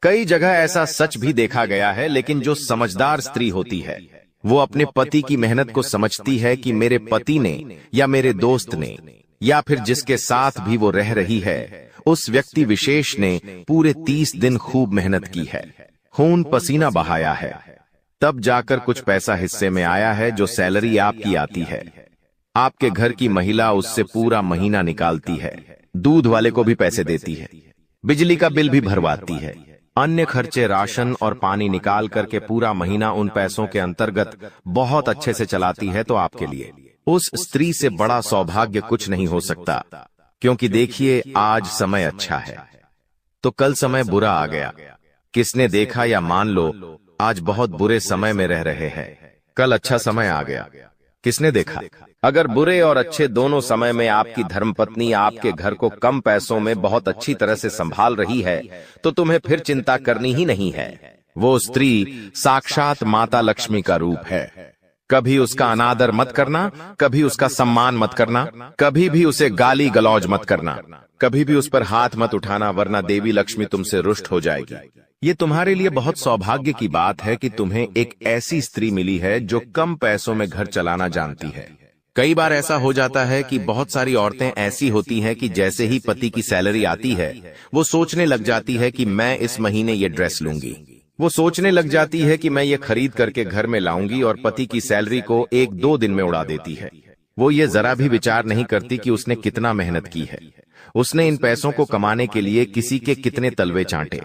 Speaker 1: कई जगह ऐसा सच भी देखा गया है, लेकिन जो समझदार स्त्री होती है, वो अपने पति की मेहनत को समझती है कि मेरे पति ने या मेरे दोस्त ने या फिर जिसके साथ भी वो रह रही है, उस व्यक्ति विशेष ने पूरे 30 दिन खूब मेहनत की है, खून पसीना बहाया है, तब जाकर कुछ पैसा हिस्से में आया है। जो सैलरी आपकी आती है, आपके घर की महिला उससे पूरा महीना निकालती है, दूध वाले को भी पैसे देती है, बिजली का बिल भी भरवाती है, अन्य खर्चे, राशन और पानी निकाल करके पूरा महीना उन पैसों के अंतर्गत बहुत अच्छे से चलाती है। तो आपके लिए उस स्त्री से बड़ा सौभाग्य कुछ नहीं हो सकता, क्योंकि देखिए, आज समय अच्छा है तो कल समय बुरा आ गया। किसने देखा, या मान लो आज बहुत बुरे समय में रह रहे हैं, कल अच्छा समय आ गया, किसने देखा। अगर बुरे और अच्छे दोनों समय में आपकी धर्मपत्नी आपके घर को कम पैसों में बहुत अच्छी तरह से संभाल रही है, तो तुम्हें फिर चिंता करनी ही नहीं है। वो स्त्री साक्षात माता लक्ष्मी का रूप है। कभी उसका अनादर मत करना, कभी उसका सम्मान मत करना, कभी भी उसे गाली गलौज मत करना, कभी भी उस पर हाथ मत उठाना, वरना देवी लक्ष्मी तुमसे रुष्ट हो जाएगी। ये तुम्हारे लिए बहुत सौभाग्य की बात है कि तुम्हें एक ऐसी स्त्री मिली है जो कम पैसों में घर चलाना जानती है। कई बार ऐसा हो जाता है कि बहुत सारी औरतें ऐसी होती हैं कि जैसे ही पति की सैलरी आती है, वो सोचने लग जाती है कि मैं इस महीने ये ड्रेस लूंगी, वो सोचने लग जाती है कि मैं ये खरीद करके घर में लाऊंगी, और पति की सैलरी को 1-2 दिन में उड़ा देती है। वो ये जरा भी विचार नहीं करती कि उसने कितना मेहनत की है, उसने इन पैसों को कमाने के लिए किसी के कितने तलवे चांटे,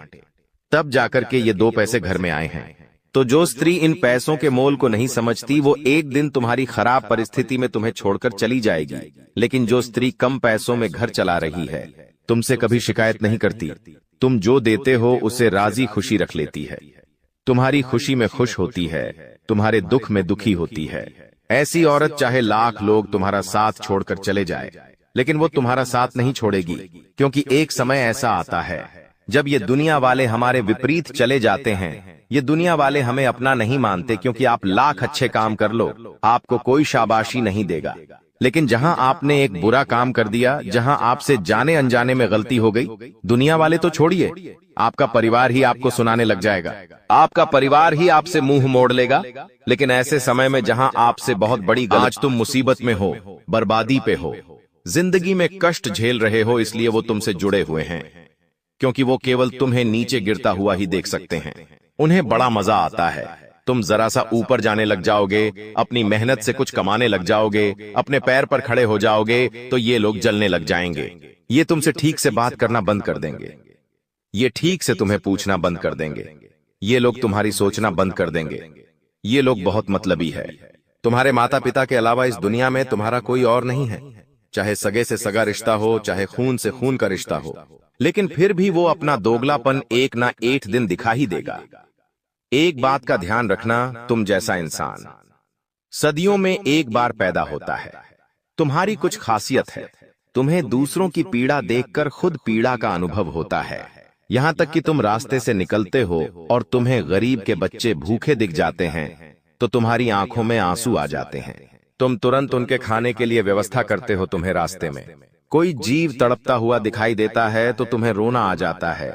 Speaker 1: तब जाकर के ये 2 पैसे घर में आए हैं। तो जो स्त्री इन पैसों के मोल को नहीं समझती, वो एक दिन तुम्हारी खराब परिस्थिति में तुम्हें छोड़कर चली जाएगी। लेकिन जो स्त्री कम पैसों में घर चला रही है, तुमसे कभी शिकायत नहीं करती, तुम जो देते हो उसे राजी खुशी रख लेती है, तुम्हारी खुशी में खुश होती है, तुम्हारे दुख में दुखी होती है। ऐसी औरत चाहे लाख लोग तुम्हारा साथ छोड़कर चले जाए, लेकिन वो तुम्हारा साथ नहीं छोड़ेगी, क्योंकि एक समय ऐसा आता है जब ये दुनिया वाले हमारे विपरीत चले जाते हैं। ये दुनिया वाले हमें अपना नहीं मानते, क्योंकि आप लाख अच्छे काम कर लो, आपको कोई शाबाशी नहीं देगा। लेकिन जहां आपने एक बुरा काम कर दिया, जहां आपसे जाने अनजाने में गलती हो गई, दुनिया वाले तो छोड़िए, आपका परिवार ही आपको सुनाने लग जाएगा, आपका परिवार ही आपसे मुंह मोड़ लेगा। लेकिन ऐसे समय में जहां आपसे बहुत बड़ी गलती, आज तुम मुसीबत में हो, बर्बादी पे हो, जिंदगी में कष्ट झेल रहे हो इसलिए वो तुमसे जुड़े हुए हैं, क्योंकि वो केवल तुम्हें नीचे गिरता हुआ ही देख सकते हैं। उन्हें बड़ा मजा आता है। तुम जरा सा ऊपर जाने लग जाओगे, अपनी मेहनत से कुछ कमाने लग जाओगे, अपने पैर पर खड़े हो जाओगे, तो ये लोग जलने लग जाएंगे। ये तुमसे ठीक से बात करना बंद कर देंगे। ये ठीक से तुम्हें पूछना बंद कर देंगे। ये लोग तुम्हारी सोचना बंद कर देंगे। ये लोग बहुत मतलबी है। तुम्हारे माता पिता के अलावा इस दुनिया में तुम्हारा कोई और नहीं है, चाहे सगे से सगा रिश्ता हो, चाहे खून से खून का रिश्ता हो, लेकिन फिर भी वो अपना दोगलापन एक ना एक दिन दिखा ही देगा। एक बात का ध्यान रखना, तुम जैसा इंसान सदियों में एक बार पैदा होता है। तुम्हारी कुछ खासियत है, तुम्हें दूसरों की पीड़ा देखकर खुद पीड़ा का अनुभव होता है। यहां तक कि तुम रास्ते से निकलते हो और तुम्हें गरीब के बच्चे भूखे दिख जाते हैं तो तुम्हारी आंखों में आंसू आ जाते हैं। तुम तुरंत उनके खाने के लिए व्यवस्था करते हो। तुम्हें रास्ते में कोई जीव तड़पता हुआ दिखाई देता है तो तुम्हें रोना आ जाता है,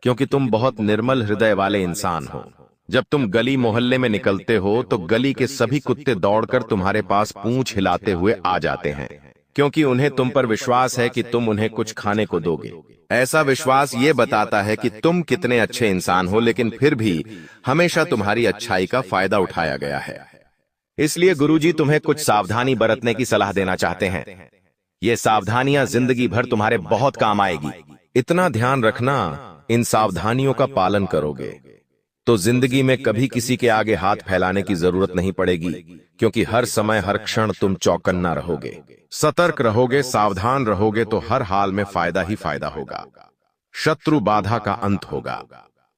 Speaker 1: क्योंकि तुम बहुत निर्मल हृदय वाले इंसान हो। जब तुम गली मोहल्ले में निकलते हो तो गली के सभी कुत्ते दौड़कर तुम्हारे पास पूंछ हिलाते हुए आ जाते हैं, क्योंकि उन्हें तुम पर विश्वास है कि तुम उन्हें कुछ खाने को दोगे। ऐसा विश्वास ये बताता है कि तुम कितने अच्छे इंसान हो, लेकिन फिर भी हमेशा तुम्हारी अच्छाई का फायदा उठाया गया है। इसलिए गुरुजी तुम्हें कुछ सावधानी बरतने की सलाह देना चाहते हैं। ये सावधानियां जिंदगी भर तुम्हारे बहुत काम आएगी। इतना ध्यान रखना, इन सावधानियों का पालन करोगे तो जिंदगी में कभी किसी के आगे हाथ फैलाने की जरूरत नहीं पड़ेगी, क्योंकि हर समय हर क्षण तुम चौकन्ना रहोगे, सतर्क रहोगे, सावधान रहोगे तो हर हाल में फायदा ही फायदा होगा। शत्रु बाधा का अंत होगा,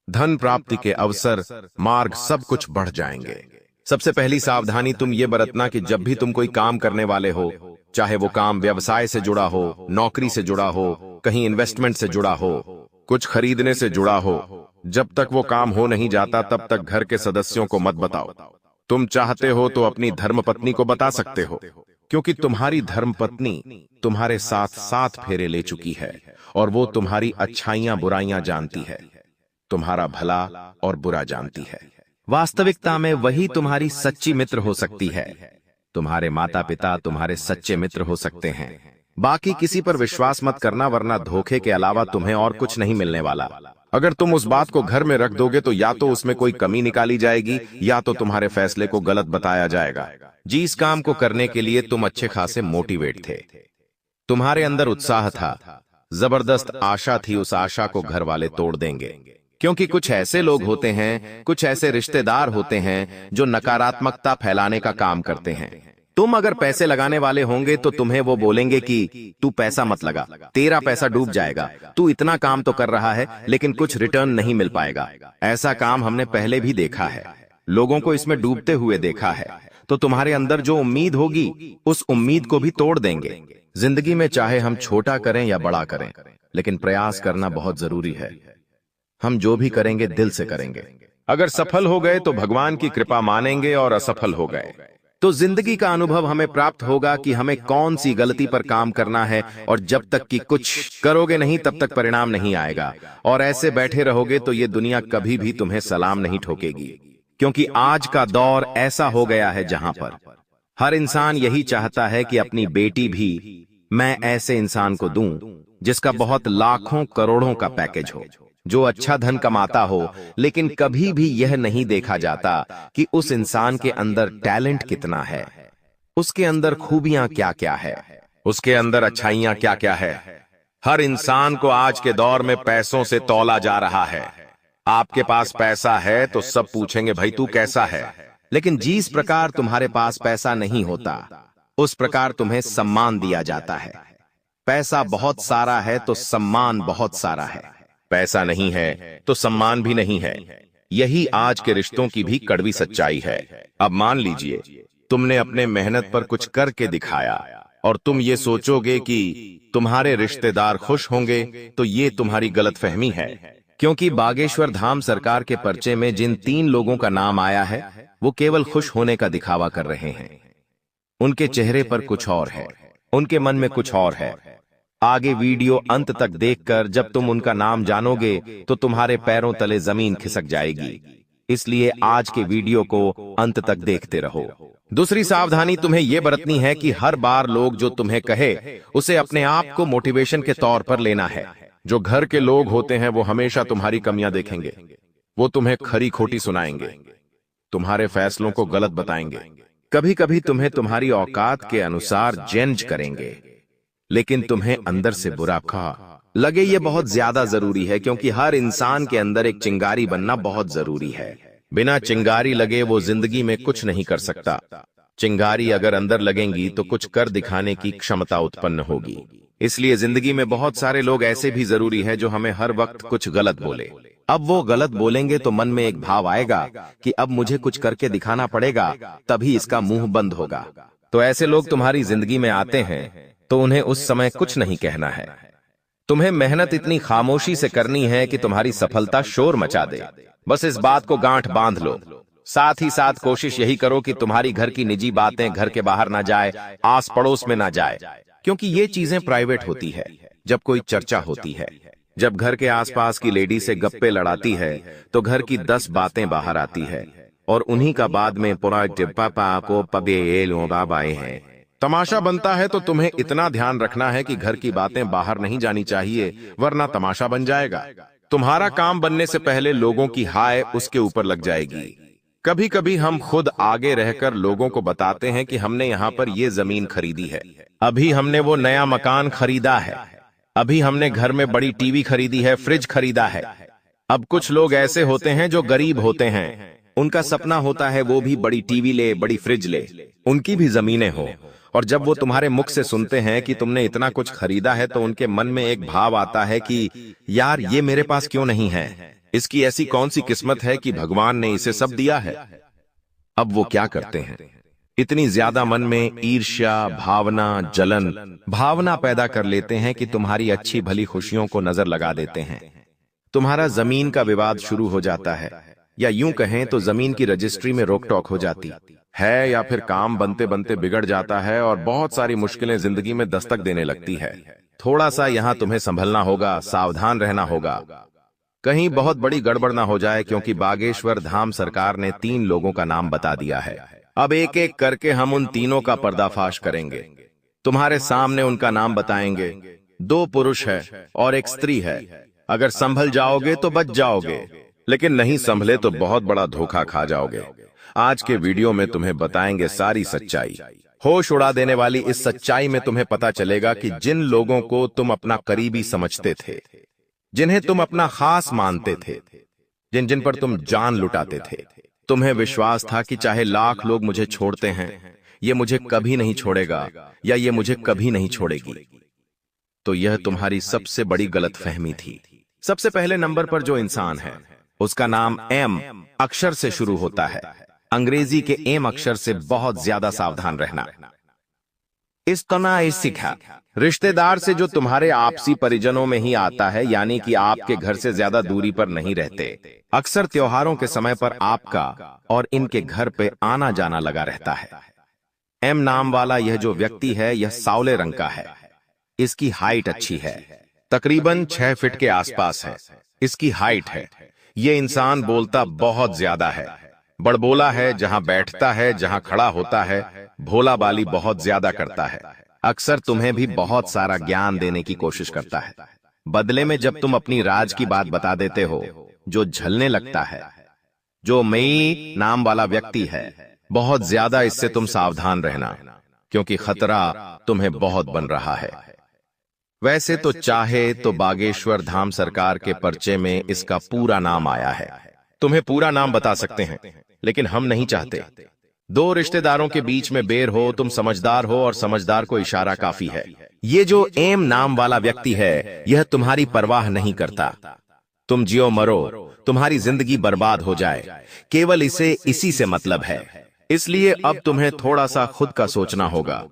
Speaker 1: धन प्राप्ति के अवसर, मार्ग सब कुछ बढ़ जाएंगे। सबसे पहली सावधानी तुम ये बरतना कि जब भी तुम कोई काम करने वाले हो, चाहे वो काम व्यवसाय से जुड़ा हो, नौकरी से जुड़ा हो, कहीं इन्वेस्टमेंट से जुड़ा हो, कुछ खरीदने से जुड़ा हो, जब तक वो काम हो नहीं जाता तब तक घर के सदस्यों को मत बताओ। तुम चाहते हो तो अपनी धर्मपत्नी को बता सकते हो, क्योंकि तुम्हारी धर्मपत्नी तुम्हारे साथ 7 फेरे ले चुकी है और वो तुम्हारी अच्छाइयां बुराइयां जानती है, तुम्हारा भला और बुरा जानती है। वास्तविकता में वही तुम्हारी सच्ची मित्र हो सकती है। तुम्हारे माता पिता तुम्हारे सच्चे मित्र हो सकते हैं। बाकी किसी पर विश्वास मत करना, वरना धोखे के अलावा तुम्हें और कुछ नहीं मिलने वाला। अगर तुम उस बात को घर में रख दोगे तो या तो उसमें कोई कमी निकाली जाएगी या तो तुम्हारे फैसले को गलत बताया जाएगा। जिस काम को करने के लिए तुम अच्छे खासे मोटिवेट थे, तुम्हारे अंदर उत्साह था, जबरदस्त आशा थी, उस आशा को घर वाले तोड़ देंगे, क्योंकि कुछ ऐसे लोग होते हैं, कुछ ऐसे रिश्तेदार होते हैं जो नकारात्मकता फैलाने का काम करते हैं। तुम अगर पैसे लगाने वाले होंगे तो तुम्हें वो बोलेंगे कि तू पैसा मत लगा, तेरा पैसा डूब जाएगा, तू इतना काम तो कर रहा है लेकिन कुछ रिटर्न नहीं मिल पाएगा। ऐसा काम हमने पहले भी देखा है, लोगों को इसमें डूबते हुए देखा है। तो तुम्हारे अंदर जो उम्मीद होगी उस उम्मीद को भी तोड़ देंगे। जिंदगी में चाहे हम छोटा करें या बड़ा करें, लेकिन प्रयास करना बहुत जरूरी है। हम जो भी करेंगे दिल से करेंगे। अगर सफल हो गए तो भगवान की कृपा मानेंगे और असफल हो गए तो जिंदगी का अनुभव हमें प्राप्त होगा कि हमें कौन सी गलती पर काम करना है, और जब तक कि कुछ करोगे नहीं तब तक परिणाम नहीं आएगा। और ऐसे बैठे रहोगे तो ये दुनिया कभी भी तुम्हें सलाम नहीं ठोकेगी, क्योंकि आज का दौर ऐसा हो गया है जहां पर हर इंसान यही चाहता है कि अपनी बेटी भी मैं ऐसे इंसान को दूं जिसका बहुत लाखों करोड़ों का पैकेज हो, जो अच्छा धन कमाता हो, लेकिन कभी भी यह नहीं देखा जाता कि उस इंसान के अंदर टैलेंट कितना है, उसके अंदर खूबियां क्या क्या है, उसके अंदर अच्छाइयां क्या क्या है। हर इंसान को आज के दौर में पैसों से तौला जा रहा है। आपके पास पैसा है तो सब पूछेंगे भाई तू कैसा है, लेकिन जिस प्रकार तुम्हारे पास पैसा नहीं होता उस प्रकार तुम्हें सम्मान दिया जाता है। पैसा बहुत सारा है तो सम्मान बहुत सारा है, पैसा नहीं है तो सम्मान भी नहीं है। यही आज के रिश्तों की भी कड़वी सच्चाई है। अब मान लीजिए तुमने अपने मेहनत पर कुछ करके दिखाया और तुम ये सोचोगे कि तुम्हारे रिश्तेदार खुश होंगे, तो ये तुम्हारी गलतफहमी है, क्योंकि बागेश्वर धाम सरकार के पर्चे में जिन 3 लोगों का नाम आया है वो केवल खुश होने का दिखावा कर रहे हैं। उनके चेहरे पर कुछ और है, उनके मन में कुछ और है। आगे वीडियो अंत तक देखकर जब तुम उनका नाम जानोगे तो तुम्हारे पैरों तले जमीन खिसक जाएगी। इसलिए आज के वीडियो को अंत तक देखते रहो। दूसरी सावधानी तुम्हें यह बरतनी है कि हर बार लोग जो तुम्हें कहे उसे अपने आप को मोटिवेशन के तौर पर लेना है। जो घर के लोग होते हैं वो हमेशा तुम्हारी कमियां देखेंगे, वो तुम्हें खरी खोटी सुनाएंगे, तुम्हारे फैसलों को गलत बताएंगे, कभी कभी तुम्हें तुम्हारी औकात के अनुसार जज करेंगे, लेकिन तुम्हें अंदर से बुरा लगे ये बहुत ज्यादा जरूरी है, क्योंकि हर इंसान के अंदर एक चिंगारी बनना बहुत जरूरी है। बिना चिंगारी लगे वो जिंदगी में कुछ नहीं कर सकता। चिंगारी अगर अंदर लगेंगी तो कुछ कर दिखाने की क्षमता उत्पन्न होगी। इसलिए जिंदगी में बहुत सारे लोग ऐसे भी जरूरी है जो हमें हर वक्त कुछ गलत बोले। अब वो गलत बोलेंगे तो मन में एक भाव आएगा कि अब मुझे कुछ करके दिखाना पड़ेगा, तभी इसका मुंह बंद होगा। तो ऐसे लोग तुम्हारी जिंदगी में आते हैं तो उन्हें उस समय कुछ नहीं कहना है। तुम्हें मेहनत इतनी खामोशी से करनी है कि तुम्हारी सफलता शोर मचा दे। बस इस बात को गांठ बांध लो। साथ ही साथ कोशिश यही करो कि तुम्हारी घर की निजी बातें घर के बाहर ना जाए, आस पड़ोस में ना जाए, क्योंकि ये चीजें प्राइवेट होती है। जब कोई चर्चा होती है, जब घर के आसपास की लेडी से गप्पे लड़ाती है तो घर की 10 बातें बाहर आती है और उन्हीं का बाद में पूरा पापा को पबे बाबाए हैं। तमाशा बनता है तो तुम्हें इतना ध्यान रखना है कि घर की बातें बाहर नहीं जानी चाहिए, वरना तमाशा बन जाएगा। तुम्हारा काम बनने से पहले लोगों की हाय उसके ऊपर लग जाएगी। कभी कभी हम खुद आगे रहकर लोगों को बताते हैं कि हमने यहाँ पर ये जमीन खरीदी है, अभी हमने वो नया मकान खरीदा है, अभी हमने घर में बड़ी टीवी खरीदी है, फ्रिज खरीदा है। अब कुछ लोग ऐसे होते हैं जो गरीब होते हैं, उनका सपना होता है वो भी बड़ी टीवी ले, बड़ी फ्रिज ले, उनकी भी जमीनें हो, और जब वो तुम्हारे मुख से सुनते हैं कि तुमने इतना कुछ खरीदा है तो उनके मन में एक भाव आता है कि यार ये मेरे पास क्यों नहीं है, इसकी ऐसी कौन सी किस्मत है कि भगवान ने इसे सब दिया है। अब वो क्या करते हैं, इतनी ज्यादा मन में ईर्ष्या भावना, जलन भावना पैदा कर लेते हैं कि तुम्हारी अच्छी भली खुशियों को नजर लगा देते हैं। तुम्हारा जमीन का विवाद शुरू हो जाता है, या यूं कहें तो जमीन की रजिस्ट्री में रोक टोक हो जाती है, या फिर काम बनते बनते बिगड़ जाता है और बहुत सारी मुश्किलें जिंदगी में दस्तक देने लगती है। थोड़ा सा यहां तुम्हें संभलना होगा, सावधान रहना होगा, कहीं बहुत बड़ी गड़बड़ ना हो जाए, क्योंकि बागेश्वर धाम सरकार ने 3 लोगों का नाम बता दिया है। अब एक एक करके हम उन तीनों का पर्दाफाश करेंगे। तुम्हारे सामने उनका नाम बताएंगे। 2 पुरुष है और एक स्त्री है। अगर संभल जाओगे तो बच जाओगे, लेकिन नहीं संभले तो बहुत बड़ा धोखा खा जाओगे। आज के वीडियो में तुम्हें बताएंगे सारी सच्चाई। होश उड़ा देने वाली इस सच्चाई में तुम्हें पता चलेगा कि जिन लोगों को तुम अपना करीबी समझते थे, जिन्हें तुम अपना खास मानते थे, जिन जिन पर तुम जान लुटाते थे, तुम्हें विश्वास था कि चाहे लाख लोग मुझे छोड़ते हैं, ये मुझे कभी नहीं छोड़ेगा या ये मुझे कभी नहीं छोड़ेगी, तो यह तुम्हारी सबसे बड़ी गलतफहमी थी। सबसे पहले नंबर पर जो इंसान है उसका नाम एम अक्षर से शुरू होता है। अंग्रेजी के एम अक्षर से बहुत ज्यादा सावधान रहना। इस तना सीखा रिश्तेदार से जो तुम्हारे आपसी परिजनों में ही आता है, यानी कि आपके घर से ज्यादा दूरी पर नहीं रहते। अक्सर त्योहारों के समय पर आपका और इनके घर पे आना जाना लगा रहता है। एम नाम वाला यह जो व्यक्ति है यह सावले रंग का है। इसकी हाइट अच्छी है, तकरीबन 6 फीट के आसपास है इसकी हाइट है। ये इंसान बोलता बहुत ज्यादा है, बड़बोला है, जहां बैठता है जहां खड़ा होता है भोला बाली बहुत ज्यादा करता है। अक्सर तुम्हें भी बहुत सारा ज्ञान देने की कोशिश करता है, बदले में जब तुम अपनी राज की बात बता देते हो जो झलने लगता है। जो मई नाम वाला व्यक्ति है बहुत ज्यादा, इससे तुम सावधान रहना, क्योंकि खतरा तुम्हें बहुत बन रहा है। वैसे तो चाहे तो बागेश्वर धाम सरकार के पर्चे में इसका पूरा नाम आया है, तुम्हें पूरा नाम बता सकते हैं, लेकिन हम नहीं चाहते। 2 रिश्तेदारों के बीच में बेर हो, तुम समझदार हो और समझदार को इशारा काफी है। ये जो एम नाम वाला व्यक्ति है यह तुम्हारी परवाह नहीं करता। तुम जियो मरो, तुम्हारी जिंदगी बर्बाद हो जाए, केवल इसे इसी से मतलब है। इसलिए अब तुम्हें थोड़ा सा खुद का सोचना होगा।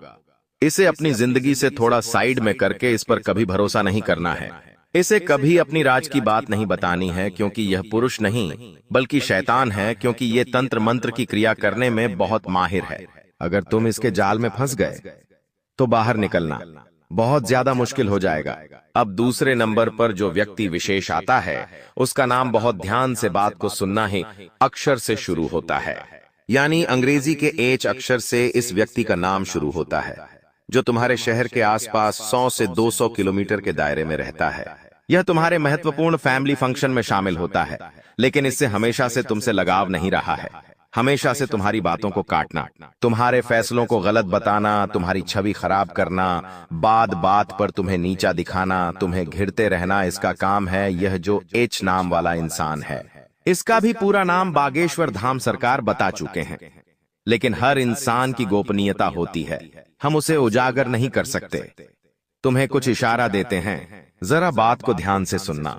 Speaker 1: इसे अपनी जिंदगी से थोड़ा साइड में करके इस पर कभी भरोसा नहीं करना है। इसे कभी अपनी राज की बात नहीं बतानी है, क्योंकि यह पुरुष नहीं बल्कि शैतान है, क्योंकि ये तंत्र मंत्र की क्रिया करने में बहुत माहिर है। अगर तुम इसके जाल में फंस गए तो बाहर निकलना, बहुत ज्यादा मुश्किल हो जाएगा। अब दूसरे नंबर पर जो व्यक्ति विशेष आता है उसका नाम बहुत ध्यान से बात को सुनना है, अक्षर से शुरू होता है, यानी अंग्रेजी के एच अक्षर से इस व्यक्ति का नाम शुरू होता है, जो तुम्हारे शहर के आसपास 100 से 200 किलोमीटर के दायरे में रहता है। यह तुम्हारे महत्वपूर्ण फैमिली फंक्शन में शामिल होता है, लेकिन इससे हमेशा से तुमसे लगाव नहीं रहा है। हमेशा से तुम्हारी बातों को काटना, तुम्हारे फैसलों को गलत बताना, तुम्हारी छवि खराब करना, बात बात पर तुम्हें नीचा दिखाना, तुम्हें घिरते रहना, इसका काम है यह जो एच नाम वाला इंसान है। इसका भी पूरा नाम बागेश्वर धाम सरकार बता चुके हैं, लेकिन हर इंसान की गोपनीयता होती है, हम उसे उजागर नहीं कर सकते। तुम्हें कुछ इशारा देते हैं, जरा बात को ध्यान से सुनना।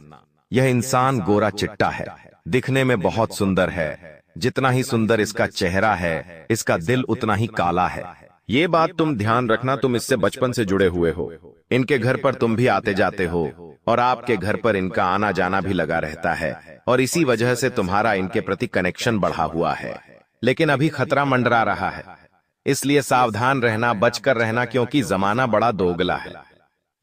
Speaker 1: यह इंसान गोरा चिट्टा है, दिखने में बहुत सुंदर है। जितना ही सुंदर इसका चेहरा है, इसका दिल उतना ही काला है। ये बात तुम ध्यान रखना, तुम इससे बचपन से जुड़े हुए हो। इनके घर पर तुम भी आते जाते हो और आपके घर पर इनका आना जाना भी लगा रहता है, और इसी वजह से तुम्हारा इनके प्रति कनेक्शन बढ़ा हुआ है। लेकिन अभी खतरा मंडरा रहा है, इसलिए सावधान रहना, बचकर रहना, क्योंकि जमाना बड़ा दोगला है।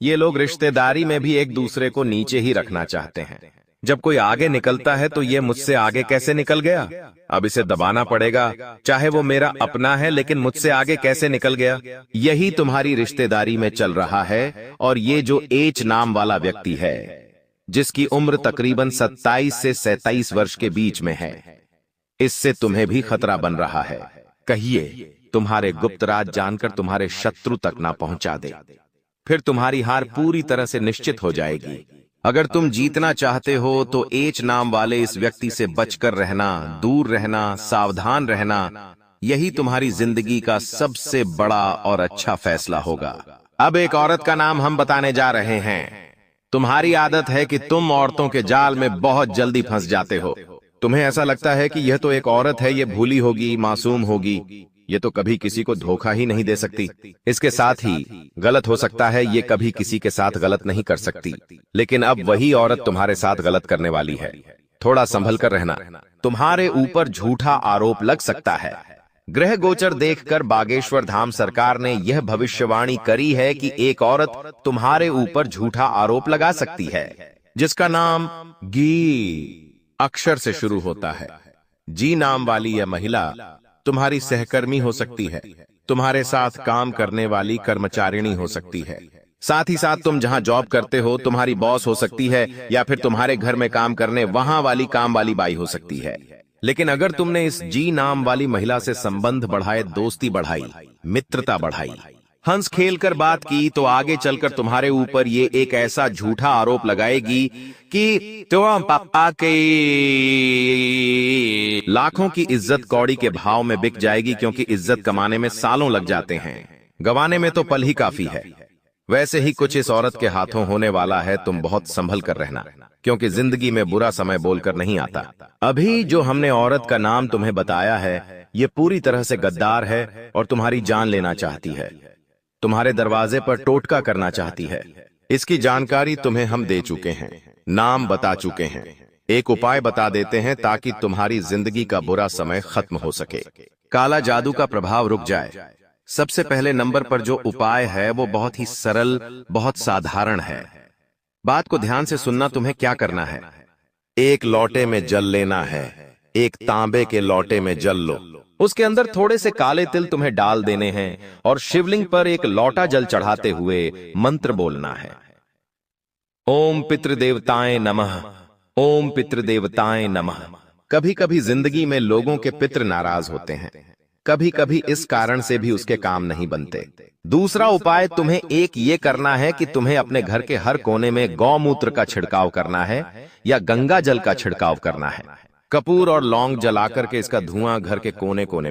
Speaker 1: ये लोग रिश्तेदारी में भी एक दूसरे को नीचे ही रखना चाहते हैं। जब कोई आगे निकलता है तो ये मुझसे आगे कैसे निकल गया, अब इसे दबाना पड़ेगा, चाहे वो मेरा अपना है लेकिन मुझसे आगे कैसे निकल गया। यही तुम्हारी रिश्तेदारी में चल रहा है। और ये जो एच नाम वाला व्यक्ति है, जिसकी उम्र तकरीबन 27 से 37 वर्ष के बीच में है, इससे तुम्हें भी खतरा बन रहा है। कहिए तुम्हारे गुप्त राज जानकर तुम्हारे शत्रु तक ना पहुंचा दे, फिर तुम्हारी हार पूरी तरह से निश्चित हो जाएगी। अगर तुम जीतना चाहते हो तो एच नाम वाले इस व्यक्ति से बचकर रहना, दूर रहना, सावधान रहना, यही तुम्हारी जिंदगी का सबसे बड़ा और अच्छा फैसला होगा। अब एक औरत का नाम हम बताने जा रहे हैं। तुम्हारी आदत है कि तुम औरतों के जाल में बहुत जल्दी फंस जाते हो। तुम्हें ऐसा लगता है कि यह तो एक औरत है, ये भूली होगी, मासूम होगी, ये तो कभी किसी को धोखा ही नहीं दे सकती। इसके साथ ही गलत हो सकता है, ये कभी किसी के साथ गलत नहीं कर सकती। लेकिन अब वही औरत तुम्हारे साथ गलत करने वाली है। थोड़ा संभल कर रहना, तुम्हारे ऊपर झूठा आरोप लग सकता है। ग्रह गोचर देखकर बागेश्वर धाम सरकार ने यह भविष्यवाणी करी है कि एक औरत तुम्हारे ऊपर झूठा आरोप लगा सकती है, जिसका नाम गी अक्षर से शुरू होता है। जी नाम वाली यह महिला तुम्हारी सहकर्मी हो सकती है, तुम्हारे साथ काम करने वाली कर्मचारिणी हो सकती है। साथ ही साथ तुम जहां जॉब करते हो तुम्हारी बॉस हो सकती है, या फिर तुम्हारे घर में काम करने वहां वाली काम वाली बाई हो सकती है। लेकिन अगर तुमने इस जी नाम वाली महिला से संबंध बढ़ाए, दोस्ती बढ़ाई, मित्रता बढ़ाई, हंस खेल कर बात की, तो आगे चलकर तुम्हारे ऊपर ये एक ऐसा झूठा आरोप लगाएगी कि तुम पापा के लाखों की इज्जत कौड़ी के भाव में बिक जाएगी, क्योंकि इज्जत कमाने में सालों लग जाते हैं, गंवाने में तो पल ही काफी है। वैसे ही कुछ इस औरत के हाथों होने वाला है। तुम बहुत संभल कर रहना, क्योंकि जिंदगी में बुरा समय बोलकर नहीं आता। अभी जो हमने औरत का नाम तुम्हें बताया है, ये पूरी तरह से गद्दार है और तुम्हारी जान लेना चाहती है, तुम्हारे दरवाजे पर टोटका करना चाहती है। इसकी जानकारी तुम्हें हम दे चुके हैं, नाम बता चुके हैं। एक उपाय बता देते हैं ताकि तुम्हारी जिंदगी का बुरा समय खत्म हो सके, काला जादू का प्रभाव रुक जाए। सबसे पहले नंबर पर जो उपाय है वो बहुत ही सरल, बहुत साधारण है। बात को ध्यान से सुनना। तुम्हें क्या करना है, एक लोटे में जल लेना है, एक तांबे के लोटे में जल लो, उसके अंदर थोड़े से काले तिल तुम्हें डाल देने हैं और शिवलिंग पर एक लोटा जल चढ़ाते हुए मंत्र बोलना है, ओम पितृदेवताएं नमः, ओम पितृदेवताएं नमः। कभी कभी जिंदगी में लोगों के पितृ नाराज होते हैं, कभी कभी इस कारण से भी उसके काम नहीं बनते। दूसरा उपाय तुम्हें एक ये करना है कि तुम्हें अपने घर के हर कोने में गौमूत्र का छिड़काव करना है या गंगा जल का छिड़काव करना है। कपूर और लौंग जलाकर के इसका धुआं घर के कोने कोने में